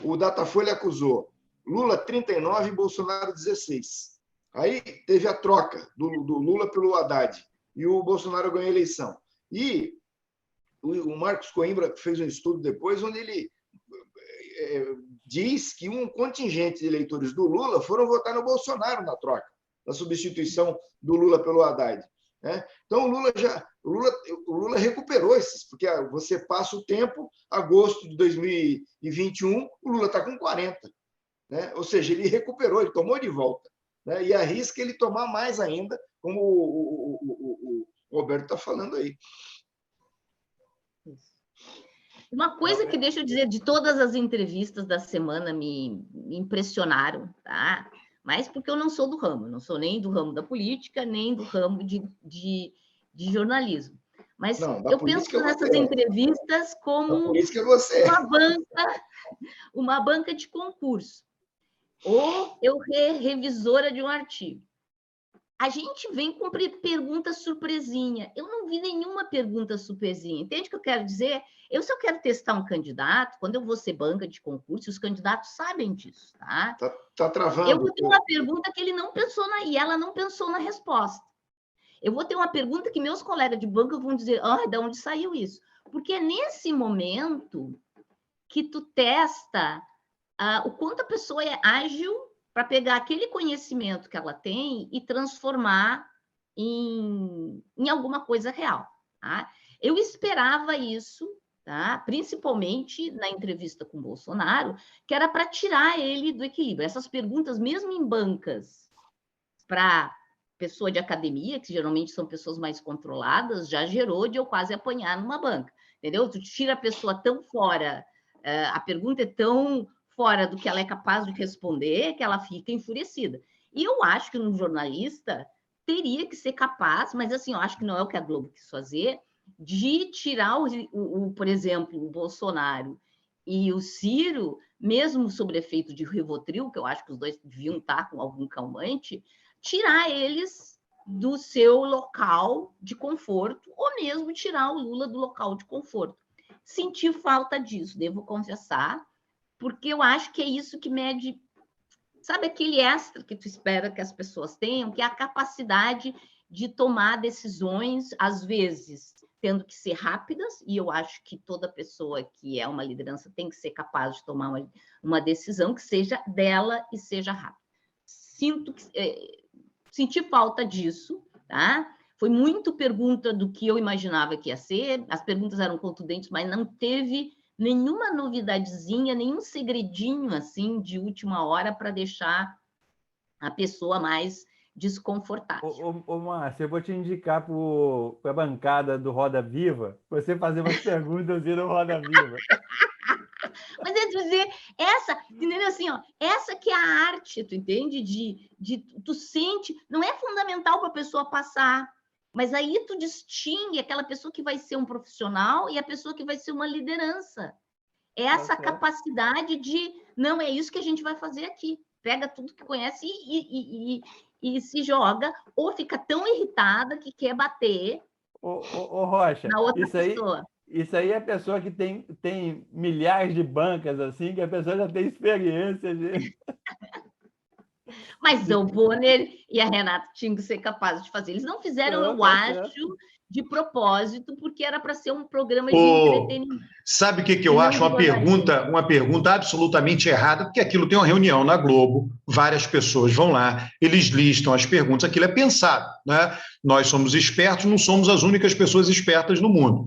O Datafolha acusou Lula 39 e Bolsonaro 16. Aí teve a troca do Lula pelo Haddad e o Bolsonaro ganhou a eleição. E o Marcos Coimbra fez um estudo depois onde ele diz que um contingente de eleitores do Lula foram votar no Bolsonaro na troca, na substituição do Lula pelo Haddad. Né? Então, o Lula recuperou esses, porque você passa o tempo, agosto de 2021, o Lula está com 40. Né? Ou seja, ele recuperou, ele tomou de volta. Né? E arrisca ele tomar mais ainda, como o Roberto está falando aí. Uma coisa que, deixa eu dizer, de todas as entrevistas da semana me impressionaram, tá? Mas porque eu não sou do ramo, não sou nem do ramo da política, nem do ramo de jornalismo. Mas não, eu penso nessas entrevistas como uma banca de concurso, ou eu revisora de um artigo. A gente vem com pergunta surpresinha. Eu não vi nenhuma pergunta surpresinha. Entende o que eu quero dizer? Se eu quero testar um candidato, quando eu vou ser banca de concurso, os candidatos sabem disso, tá? Tá travando. Eu vou ter uma pergunta que ele não pensou e ela não pensou na resposta. Eu vou ter uma pergunta que meus colegas de banca vão dizer, de onde saiu isso? Porque é nesse momento que tu testa o quanto a pessoa é ágil para pegar aquele conhecimento que ela tem e transformar em alguma coisa real. Tá? Eu esperava isso, tá? Principalmente na entrevista com o Bolsonaro, que era para tirar ele do equilíbrio. Essas perguntas, mesmo em bancas, para pessoa de academia, que geralmente são pessoas mais controladas, já gerou de eu quase apanhar numa banca. Entendeu? Tu tira a pessoa tão fora, a pergunta é tão fora do que ela é capaz de responder, que ela fica enfurecida. E eu acho que um jornalista teria que ser capaz, mas assim, eu acho que não é o que a Globo quis fazer, de tirar, por exemplo, o Bolsonaro e o Ciro, mesmo sob efeito de Rivotril, que eu acho que os dois deviam estar com algum calmante, tirar eles do seu local de conforto, ou mesmo tirar o Lula do local de conforto. Senti falta disso, devo confessar, porque eu acho que é isso que mede, sabe, aquele extra que tu espera que as pessoas tenham, que é a capacidade de tomar decisões, às vezes tendo que ser rápidas, e eu acho que toda pessoa que é uma liderança tem que ser capaz de tomar uma decisão que seja dela e seja rápida. Senti falta disso, tá? Foi muito pergunta do que eu imaginava que ia ser, as perguntas eram contundentes, mas não teve nenhuma novidadezinha, nenhum segredinho assim de última hora para deixar a pessoa mais desconfortável. Márcia, eu vou te indicar para a bancada do Roda Viva, você fazer umas perguntas no Roda Viva. Mas é dizer, entendeu assim, essa que é a arte, tu entende? Tu sente, não é fundamental para a pessoa passar, mas aí tu distingue aquela pessoa que vai ser um profissional e a pessoa que vai ser uma liderança. É essa capacidade de, não, é isso que a gente vai fazer aqui. Pega tudo que conhece e se joga, ou fica tão irritada que quer bater Rocha, na outra pessoa. Isso aí é a pessoa que tem milhares de bancas, assim, que a pessoa já tem experiência de... Mas o Bonner e a Renata tinham que ser capazes de fazer. Eles não fizeram, eu acho, de propósito, porque era para ser um programa de entretenimento. Sabe o que eu acho? Uma pergunta absolutamente errada, porque aquilo tem uma reunião na Globo, várias pessoas vão lá, eles listam as perguntas, aquilo é pensado, né? Nós somos espertos, não somos as únicas pessoas espertas no mundo.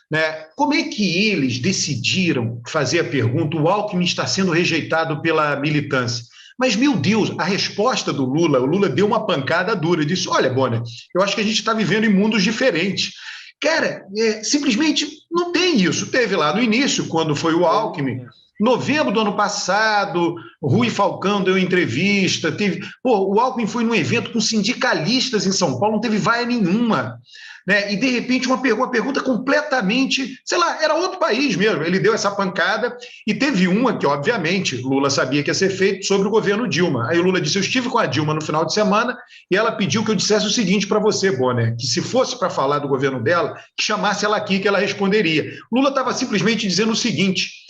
Né? Como é que eles decidiram fazer a pergunta? O Alckmin está sendo rejeitado pela militância. Mas, meu Deus, a resposta do Lula, o Lula deu uma pancada dura, disse, olha, Bonner, eu acho que a gente está vivendo em mundos diferentes. Cara, simplesmente não tem isso. Teve lá no início, quando foi o Alckmin, novembro do ano passado, Rui Falcão deu entrevista, o Alckmin foi num evento com sindicalistas em São Paulo, não teve vaia nenhuma. Né? E, de repente, uma pergunta completamente, sei lá, era outro país mesmo. Ele deu essa pancada e teve uma que, obviamente, Lula sabia que ia ser feito sobre o governo Dilma. Aí o Lula disse, eu estive com a Dilma no final de semana e ela pediu que eu dissesse o seguinte para você, Bonner, que se fosse para falar do governo dela, que chamasse ela aqui, que ela responderia. Lula estava simplesmente dizendo o seguinte,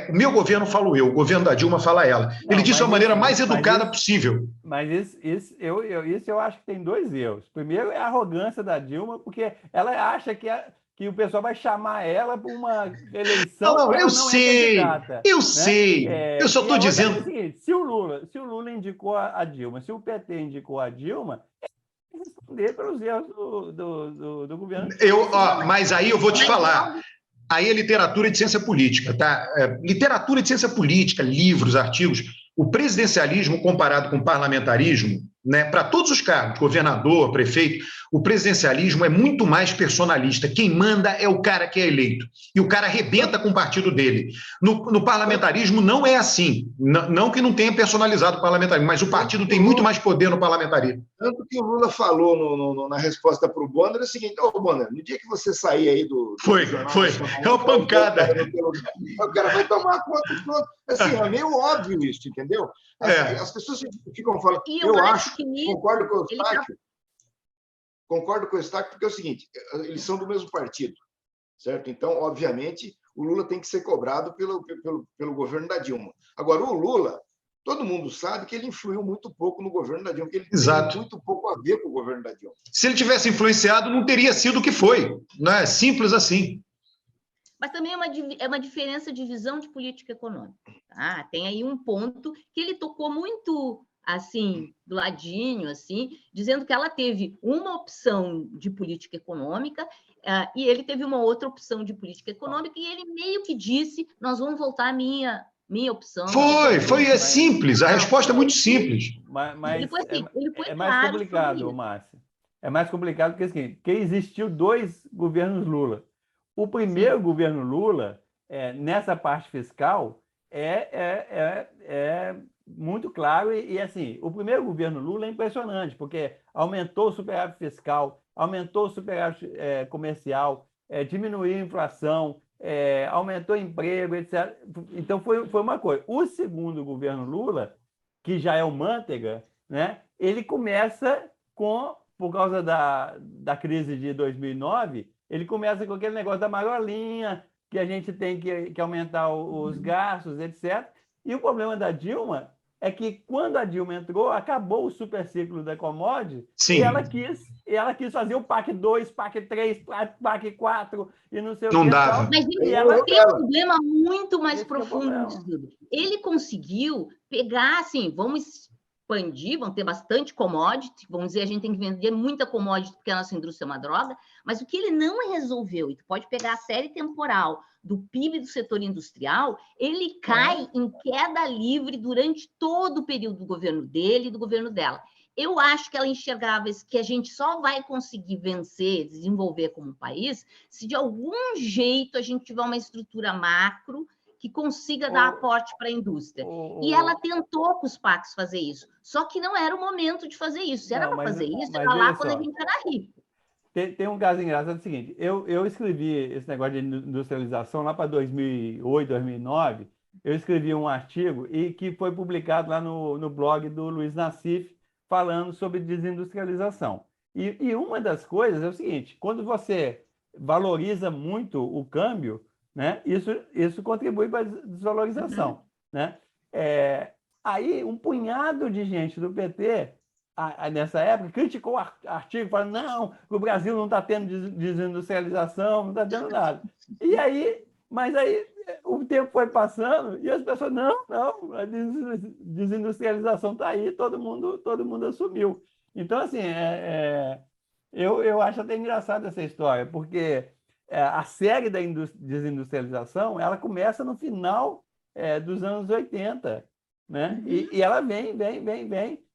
o meu governo falo eu, o governo da Dilma fala ela. Ele disse da maneira mais educada possível. Mas isso eu acho que tem dois erros. Primeiro é a arrogância da Dilma, porque ela acha que o pessoal vai chamar ela para uma eleição. Não, eu sei, eu sei. Eu só estou dizendo. É o seguinte, se o Lula indicou a Dilma, se o PT indicou a Dilma, ele vai responder pelos erros do governo. Mas aí eu vou te falar. Aí é literatura de ciência política, tá? Literatura de ciência política, livros, artigos. O presidencialismo comparado com o parlamentarismo, né, para todos os cargos, governador, prefeito, o presidencialismo é muito mais personalista. Quem manda é o cara que é eleito. E o cara arrebenta com o partido dele. No parlamentarismo não é assim. Não que não tenha personalizado o parlamentarismo, mas o partido tem muito mais poder no parlamentarismo. Tanto que o Lula falou na resposta para o Bonner é o seguinte, Bonner, no dia que você sair aí do Foi. É uma pancada. O cara vai tomar conta de tudo. Assim, é meio óbvio isso, entendeu? As pessoas ficam falando, eu acho, concordo com o Eustáquio, porque é o seguinte, eles são do mesmo partido, certo? Então, obviamente, o Lula tem que ser cobrado pelo governo da Dilma. Agora, o Lula, todo mundo sabe que ele influiu muito pouco no governo da Dilma, que ele tem muito pouco a ver com o governo da Dilma. Se ele tivesse influenciado, não teria sido o que foi, não é simples assim. Mas também é uma diferença de visão de política econômica. Tá? Tem aí um ponto que ele tocou muito assim, do ladinho, assim, dizendo que ela teve uma opção de política econômica e ele teve uma outra opção de política econômica e ele meio que disse, nós vamos voltar à minha opção. Foi simples, a resposta é muito simples. Mas ele foi é mais complicado, Márcia. É mais complicado porque existiu 2 governos Lula. O primeiro governo Lula, nessa parte fiscal, é muito claro e assim, o primeiro governo Lula é impressionante, porque aumentou o superávit fiscal, aumentou o superávit comercial, diminuiu a inflação, aumentou o emprego, etc. Então, foi uma coisa. O segundo governo Lula, que já é o Manteiga, né, ele começa por causa da crise de 2009, ele começa com aquele negócio da marolinha, que a gente tem que aumentar os gastos, etc. E o problema da Dilma é que, quando a Dilma entrou, acabou o superciclo da commodity. Sim. E ela quis fazer o PAC 2, PAC 3, PAC 4 e não sei o que. Não dava. Mas ele tem um problema muito mais profundo disso tudo. Ele conseguiu pegar, assim, vamos expandir, vão ter bastante commodity, vamos dizer, a gente tem que vender muita commodity porque a nossa indústria é uma droga, mas o que ele não resolveu, e tu pode pegar a série temporal do PIB do setor industrial, ele cai em queda livre durante todo o período do governo dele e do governo dela. Eu acho que ela enxergava que a gente só vai conseguir vencer, desenvolver como país, se de algum jeito a gente tiver uma estrutura macro que consiga dar aporte para a indústria. E ela tentou com os PACs fazer isso, só que não era o momento de fazer isso. Se era para fazer isso, era lá quando a gente era rico. Tem um caso engraçado, é o seguinte, eu escrevi esse negócio de industrialização lá para 2008, 2009, eu escrevi um artigo e que foi publicado lá no blog do Luiz Nassif, falando sobre desindustrialização. E uma das coisas é o seguinte, quando você valoriza muito o câmbio, né, isso contribui para a desvalorização. Né? Aí um punhado de gente do PT, nessa época, criticou o artigo, falando não, o Brasil não está tendo desindustrialização, não está tendo nada. Mas aí o tempo foi passando e as pessoas, não, a desindustrialização está aí, todo mundo assumiu. Então, assim, eu acho até engraçado essa história, porque a série da desindustrialização, ela começa no final dos anos 80, né? E ela vem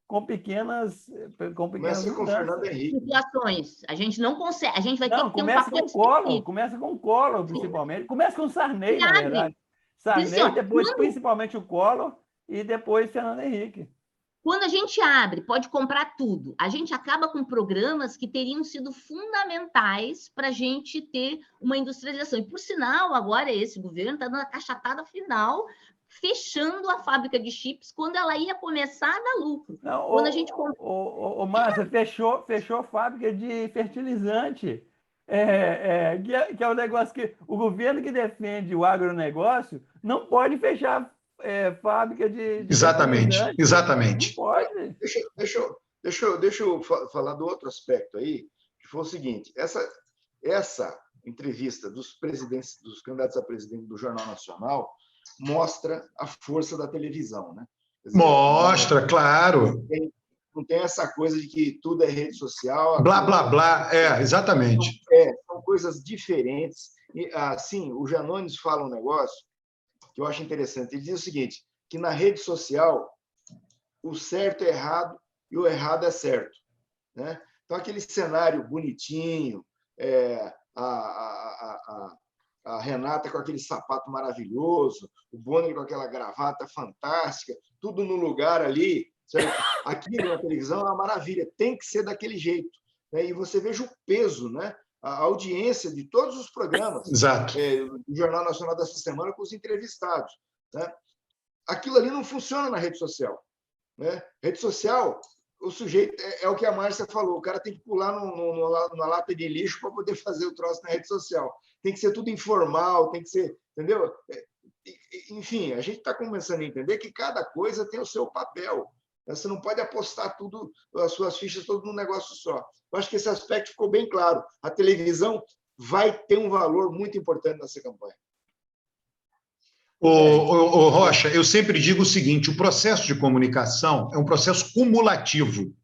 com pequenas Começa com Fernando Henrique. Situações. A gente não consegue, a gente vai ter que ter um começa papel começa com o Collor, principalmente. Começa com o Sarney, na verdade. Sarney, assim, depois principalmente o Collor e depois Fernando Henrique. Quando a gente abre, pode comprar tudo. A gente acaba com programas que teriam sido fundamentais para a gente ter uma industrialização. E, por sinal, agora esse governo está dando a cachatada final, fechando a fábrica de chips quando ela ia começar a dar lucro. Não, quando a gente Márcia, fechou a fábrica de fertilizante. Que é um negócio que o governo que defende o agronegócio não pode fechar fábrica de Exatamente. Não pode. Deixa eu falar do outro aspecto aí, que foi o seguinte: essa entrevista dos candidatos a presidente do Jornal Nacional mostra a força da televisão, né? Dizer, mostra, claro. Não tem essa coisa de que tudo é rede social. Blá, blá, blá. Exatamente. São coisas diferentes. E, assim, o Janones fala um negócio que eu acho interessante. Ele diz o seguinte, que na rede social o certo é errado e o errado é certo, né? Então, aquele cenário bonitinho, a Renata com aquele sapato maravilhoso, o Bonner com aquela gravata fantástica, tudo no lugar ali, certo? Aqui na televisão é uma maravilha, tem que ser daquele jeito, né? E você veja o peso, né? A audiência de todos os programas do Jornal Nacional dessa semana com os entrevistados, né? Aquilo ali não funciona na rede social, né? Rede social, o sujeito é o que a Márcia falou, o cara tem que pular numa lata de lixo para poder fazer o troço na rede social. Tem que ser tudo informal, tem que ser, entendeu? Enfim, a gente está começando a entender que cada coisa tem o seu papel. Você não pode apostar tudo, as suas fichas todas num negócio só. Eu acho que esse aspecto ficou bem claro. A televisão vai ter um valor muito importante nessa campanha. Ô, Rocha, eu sempre digo o seguinte, o processo de comunicação é um processo cumulativo.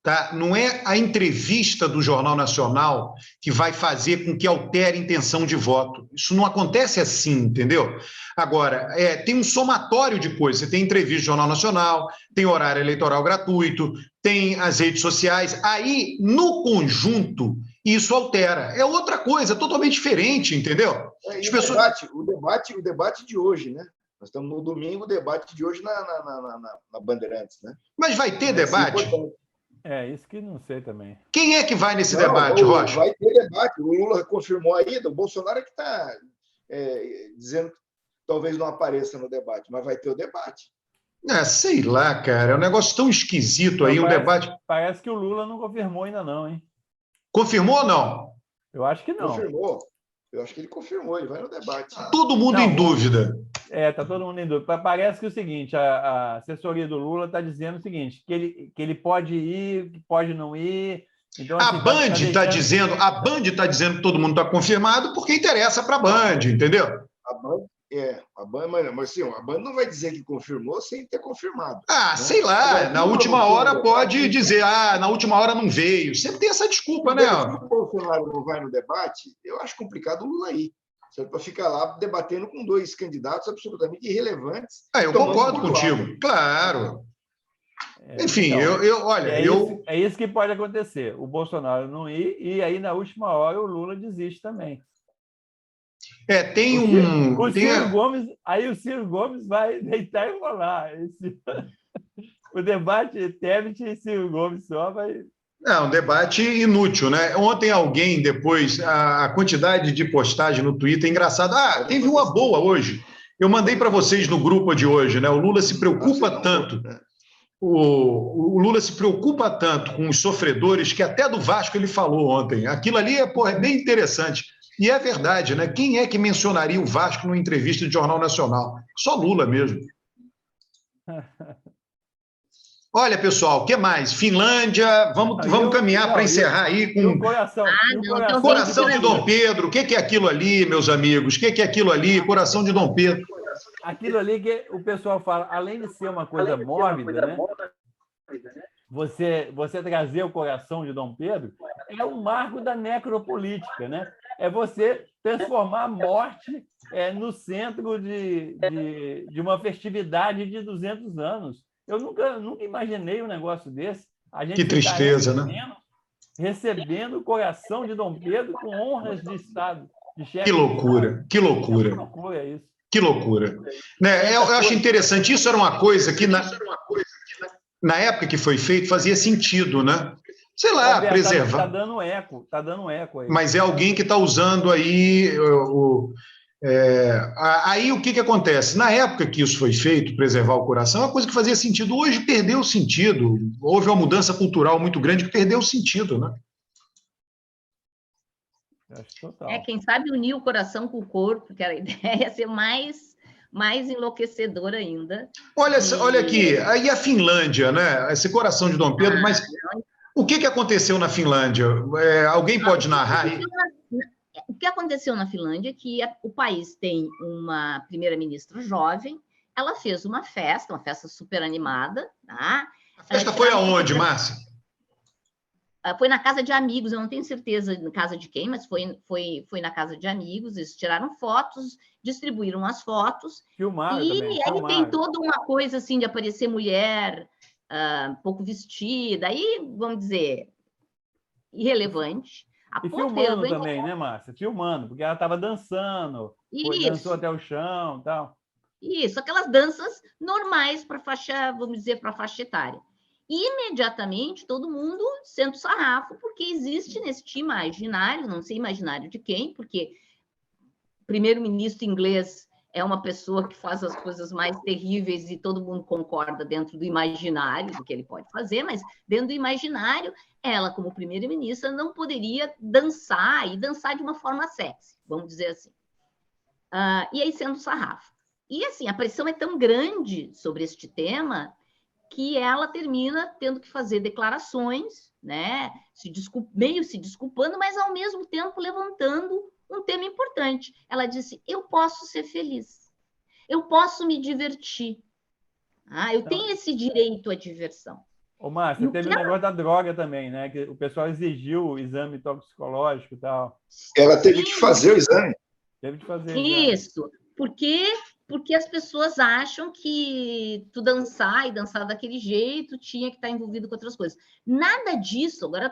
Tá? Não é a entrevista do Jornal Nacional que vai fazer com que altere a intenção de voto. Isso não acontece assim, entendeu? Agora, tem um somatório de coisas. Você tem entrevista do Jornal Nacional, tem horário eleitoral gratuito, tem as redes sociais. Aí, no conjunto, isso altera. É outra coisa, totalmente diferente, entendeu? O debate de hoje, né? Nós estamos no domingo, o debate de hoje na Bandeirantes, né? Mas vai ter debate? Isso que não sei também. Quem é que vai nesse debate, Rocha? Vai ter debate. O Lula confirmou aí, o Bolsonaro é que está dizendo que talvez não apareça no debate, mas vai ter o debate. Sei lá, cara. É um negócio tão esquisito aí, debate. Parece que o Lula não confirmou ainda não, hein? Confirmou ou não? Eu acho que não. Confirmou. Eu acho que ele confirmou, ele vai no debate. Todo mundo em dúvida. Está todo mundo em dúvida. Parece que é o seguinte, a assessoria do Lula está dizendo o seguinte, que ele pode ir, que pode não ir. Então, assim, a Band está dizendo que todo mundo está confirmado porque interessa para a Band, entendeu? A Band, mas assim, a Band não vai dizer que confirmou sem ter confirmado. Né? Sei lá, na última hora pode dizer, na última hora não veio. Sempre tem essa desculpa, né? Se o Bolsonaro não vai no debate, eu acho complicado o Lula ir. Para ficar lá debatendo com dois candidatos absolutamente irrelevantes. Eu concordo contigo, claro. Enfim, então, olha... É isso que pode acontecer. O Bolsonaro não ir e aí, na última hora, o Lula desiste também. Tem o Ciro Gomes vai deitar e rolar. O debate Tebet e Ciro Gomes só vai... Um debate inútil, né? Ontem alguém, depois, a quantidade de postagem no Twitter é engraçada. Teve uma boa hoje. Eu mandei para vocês no grupo de hoje, né? O Lula se preocupa tanto. O Lula se preocupa tanto com os sofredores que até do Vasco ele falou ontem. Aquilo ali é bem interessante. E é verdade, né? Quem é que mencionaria o Vasco numa entrevista de Jornal Nacional? Só Lula mesmo. Olha, pessoal, o que mais? Finlândia, vamos caminhar para encerrar aí com Coração de Dom Pedro. O que é aquilo ali, meus amigos? O que é aquilo ali? Coração de Dom Pedro. Aquilo ali que o pessoal fala, além de ser uma coisa mórbida, né? Você trazer o coração de Dom Pedro é um marco da necropolítica, né? É você transformar a morte no centro de uma festividade de 200 anos. Eu nunca imaginei um negócio desse. A gente que tristeza, né? Recebendo o coração de Dom Pedro com honras de Estado. Que loucura, que loucura. Que loucura é isso. Que loucura. Né? Eu acho interessante. Isso era uma coisa que, na época que foi feito, fazia sentido, né? Sei lá, preservar. Está dando eco aí. Mas é alguém que está usando aí aí o que acontece? Na época que isso foi feito, preservar o coração, é uma coisa que fazia sentido. Hoje perdeu o sentido. Houve uma mudança cultural muito grande que perdeu o sentido, né? Total. Quem sabe unir o coração com o corpo, que era a ideia, ser mais enlouquecedor ainda. Olha aqui, aí a Finlândia, né? Esse coração de Dom Pedro, mas o que aconteceu na Finlândia? Alguém pode narrar aí? O que aconteceu na Finlândia é que o país tem uma primeira-ministra jovem, ela fez uma festa super animada. Tá? A festa foi aonde, Márcia? Foi na casa de amigos, eu não tenho certeza na casa de quem, mas foi na casa de amigos, eles tiraram fotos, distribuíram as fotos. Filmaram e também, aí tem toda uma coisa assim de aparecer mulher pouco vestida, aí, vamos dizer, irrelevante. E filmando também, né, Márcia? Filmando, porque ela estava dançando, dançou até o chão e tal. Isso, aquelas danças normais para faixa, vamos dizer, para faixa etária. E imediatamente todo mundo senta o sarrafo, porque existe neste imaginário, não sei imaginário de quem, porque o primeiro-ministro inglês é uma pessoa que faz as coisas mais terríveis e todo mundo concorda dentro do imaginário do que ele pode fazer, mas dentro do imaginário, ela, como primeira-ministra, não poderia dançar e dançar de uma forma sexy, vamos dizer assim. E aí sendo sarrafo. E assim, a pressão é tão grande sobre este tema que ela termina tendo que fazer declarações, né? Meio se desculpando, mas ao mesmo tempo levantando um tema importante. Ela disse: eu posso ser feliz, eu posso me divertir, eu tenho esse direito à diversão. Ô, Márcia, teve o negócio da droga também, né? Que o pessoal exigiu o exame toxicológico e tal. Ela teve que fazer o exame. Teve que fazer. Isso, porque as pessoas acham que tu dançar e dançar daquele jeito tinha que estar envolvido com outras coisas. Nada disso, agora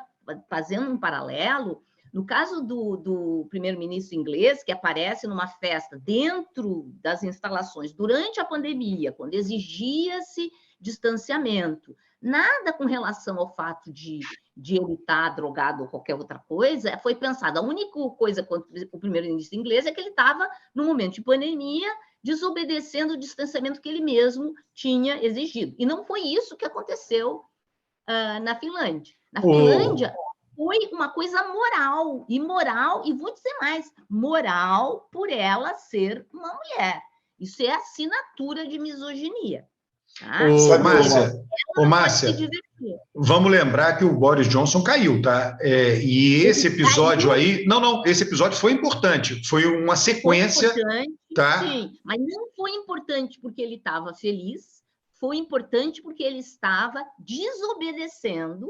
fazendo um paralelo, no caso do primeiro-ministro inglês, que aparece numa festa dentro das instalações durante a pandemia, quando exigia-se distanciamento, nada com relação ao fato de ele estar drogado ou qualquer outra coisa, foi pensado. A única coisa contra o primeiro-ministro inglês é que ele estava, no momento de pandemia, desobedecendo o distanciamento que ele mesmo tinha exigido. E não foi isso que aconteceu na Finlândia. Na Finlândia, foi uma coisa moral, e vou dizer mais, moral por ela ser uma mulher. Isso é assinatura de misoginia. Tá? Márcia, vamos lembrar que o Boris Johnson caiu, tá? E esse episódio aí... Não, esse episódio foi importante, foi uma sequência... Foi importante, tá? Sim, mas não foi importante porque ele estava feliz, foi importante porque ele estava desobedecendo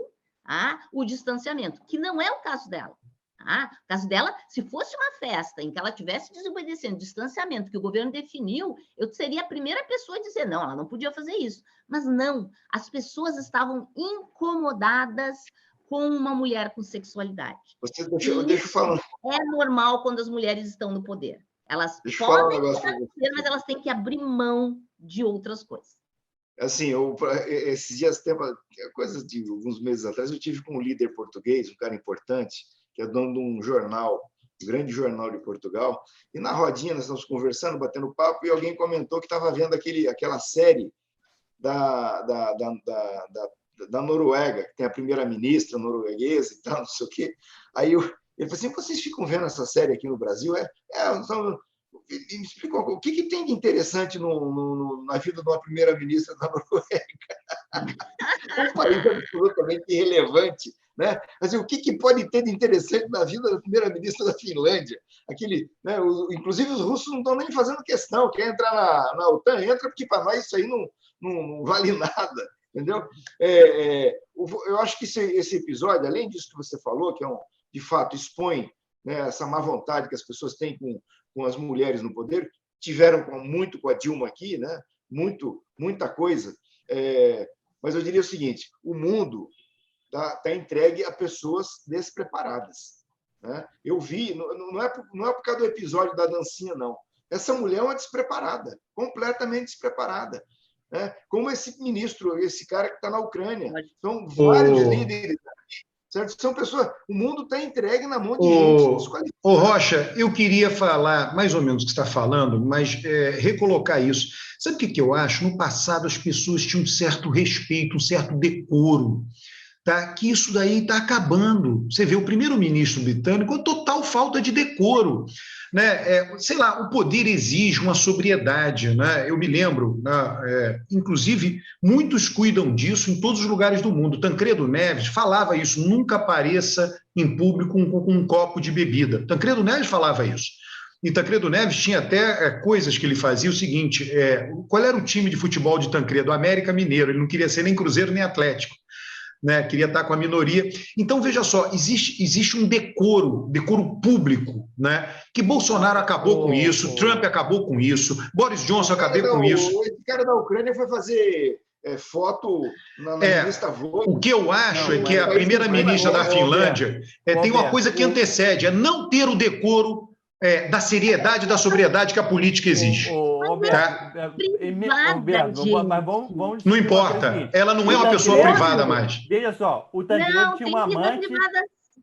o distanciamento, que não é o caso dela. O caso dela, se fosse uma festa em que ela estivesse desobedecendo o distanciamento que o governo definiu, eu seria a primeira pessoa a dizer, não, ela não podia fazer isso. Mas não, as pessoas estavam incomodadas com uma mulher com sexualidade. Deixa eu falar. É normal quando as mulheres estão no poder. Elas podem ser, mas elas têm que abrir mão de outras coisas. Assim, esses dias, coisas de alguns meses atrás, eu tive com um líder português, um cara importante, que é dono de um jornal, um grande jornal de Portugal, e na rodinha nós estamos conversando, batendo papo, e alguém comentou que estava vendo aquela série da Noruega, que tem a primeira-ministra norueguesa e tal, não sei o quê. Aí ele falou assim, vocês ficam vendo essa série aqui no Brasil? Me explicou o que tem de interessante na vida de uma primeira-ministra da Noruega. um país absolutamente irrelevante, né? Mas o que pode ter de interessante na vida da primeira-ministra da Finlândia? Né, inclusive, os russos não estão nem fazendo questão. Quer entrar na OTAN, entra, porque para nós isso aí não vale nada. Entendeu? Eu acho que esse episódio, além disso que você falou, que de fato expõe, né, essa má vontade que as pessoas têm com as mulheres no poder, tiveram muito com a Dilma aqui, né? Muita coisa. Mas eu diria o seguinte: o mundo está entregue a pessoas despreparadas, né? Eu vi, não é por causa do episódio da dancinha, não. Essa mulher é uma despreparada, completamente despreparada, né? Como esse ministro, esse cara que está na Ucrânia. São vários líderes, certo? São pessoas. O mundo está entregue na mão de gente desqualificada. Rocha, eu queria falar mais ou menos o que você está falando, mas recolocar isso. Sabe o que eu acho? No passado, as pessoas tinham um certo respeito, um certo decoro. Tá? Que isso daí está acabando. Você vê o primeiro-ministro britânico com total falta de decoro. Né? Sei lá, o poder exige uma sobriedade. Né? Eu me lembro, né? Inclusive, muitos cuidam disso em todos os lugares do mundo. Tancredo Neves falava isso: nunca apareça em público com um copo de bebida. Tancredo Neves falava isso. E Tancredo Neves tinha até coisas que ele fazia o seguinte: qual era o time de futebol de Tancredo? América Mineiro. Ele não queria ser nem Cruzeiro nem Atlético. Né, queria estar com a minoria. Então, veja só, existe um decoro público, né, que Bolsonaro acabou com isso, Trump acabou com isso, Boris Johnson acabou com isso. Esse cara da Ucrânia foi fazer foto na revista Vogue. O que eu acho é que a primeira-ministra da Finlândia tem uma coisa que antecede, é não ter o decoro da seriedade, da sobriedade que a política exige. Roberto, mas vamos não importa, ela não é uma pessoa privada mais. Veja só, o Tancredo tinha uma amante.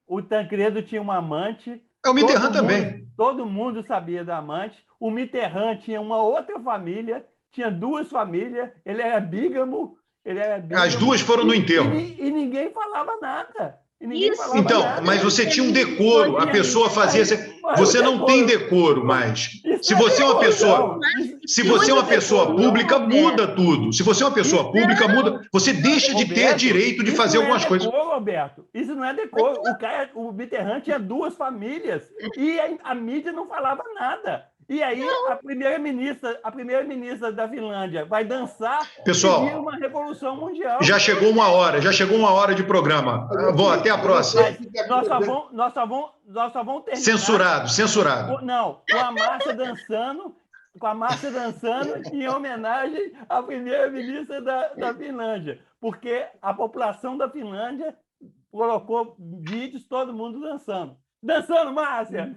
O Tancredo tinha uma amante. O Mitterrand também. Todo mundo sabia da amante. O Mitterrand tinha uma outra família, tinha duas famílias, ele era bígamo. As duas foram no enterro. E ninguém falava nada. Então, mas você tinha um decoro, a pessoa fazia. Você não tem decoro mais. Se você é uma pessoa pública, muda tudo. Se você é uma pessoa pública, muda. Você deixa de ter direito de fazer algumas coisas. Roberto, isso não é decoro. O Mitterrand tinha duas famílias e a mídia não falava nada. E aí a primeira-ministra da Finlândia vai dançar. Pessoal, e vira uma revolução mundial. Já chegou uma hora de programa. Até a próxima. Nós só vamos terminar. Censurado. Não, com a Márcia dançando em homenagem à primeira-ministra da Finlândia, porque a população da Finlândia colocou vídeos, todo mundo dançando. Dançando, Márcia!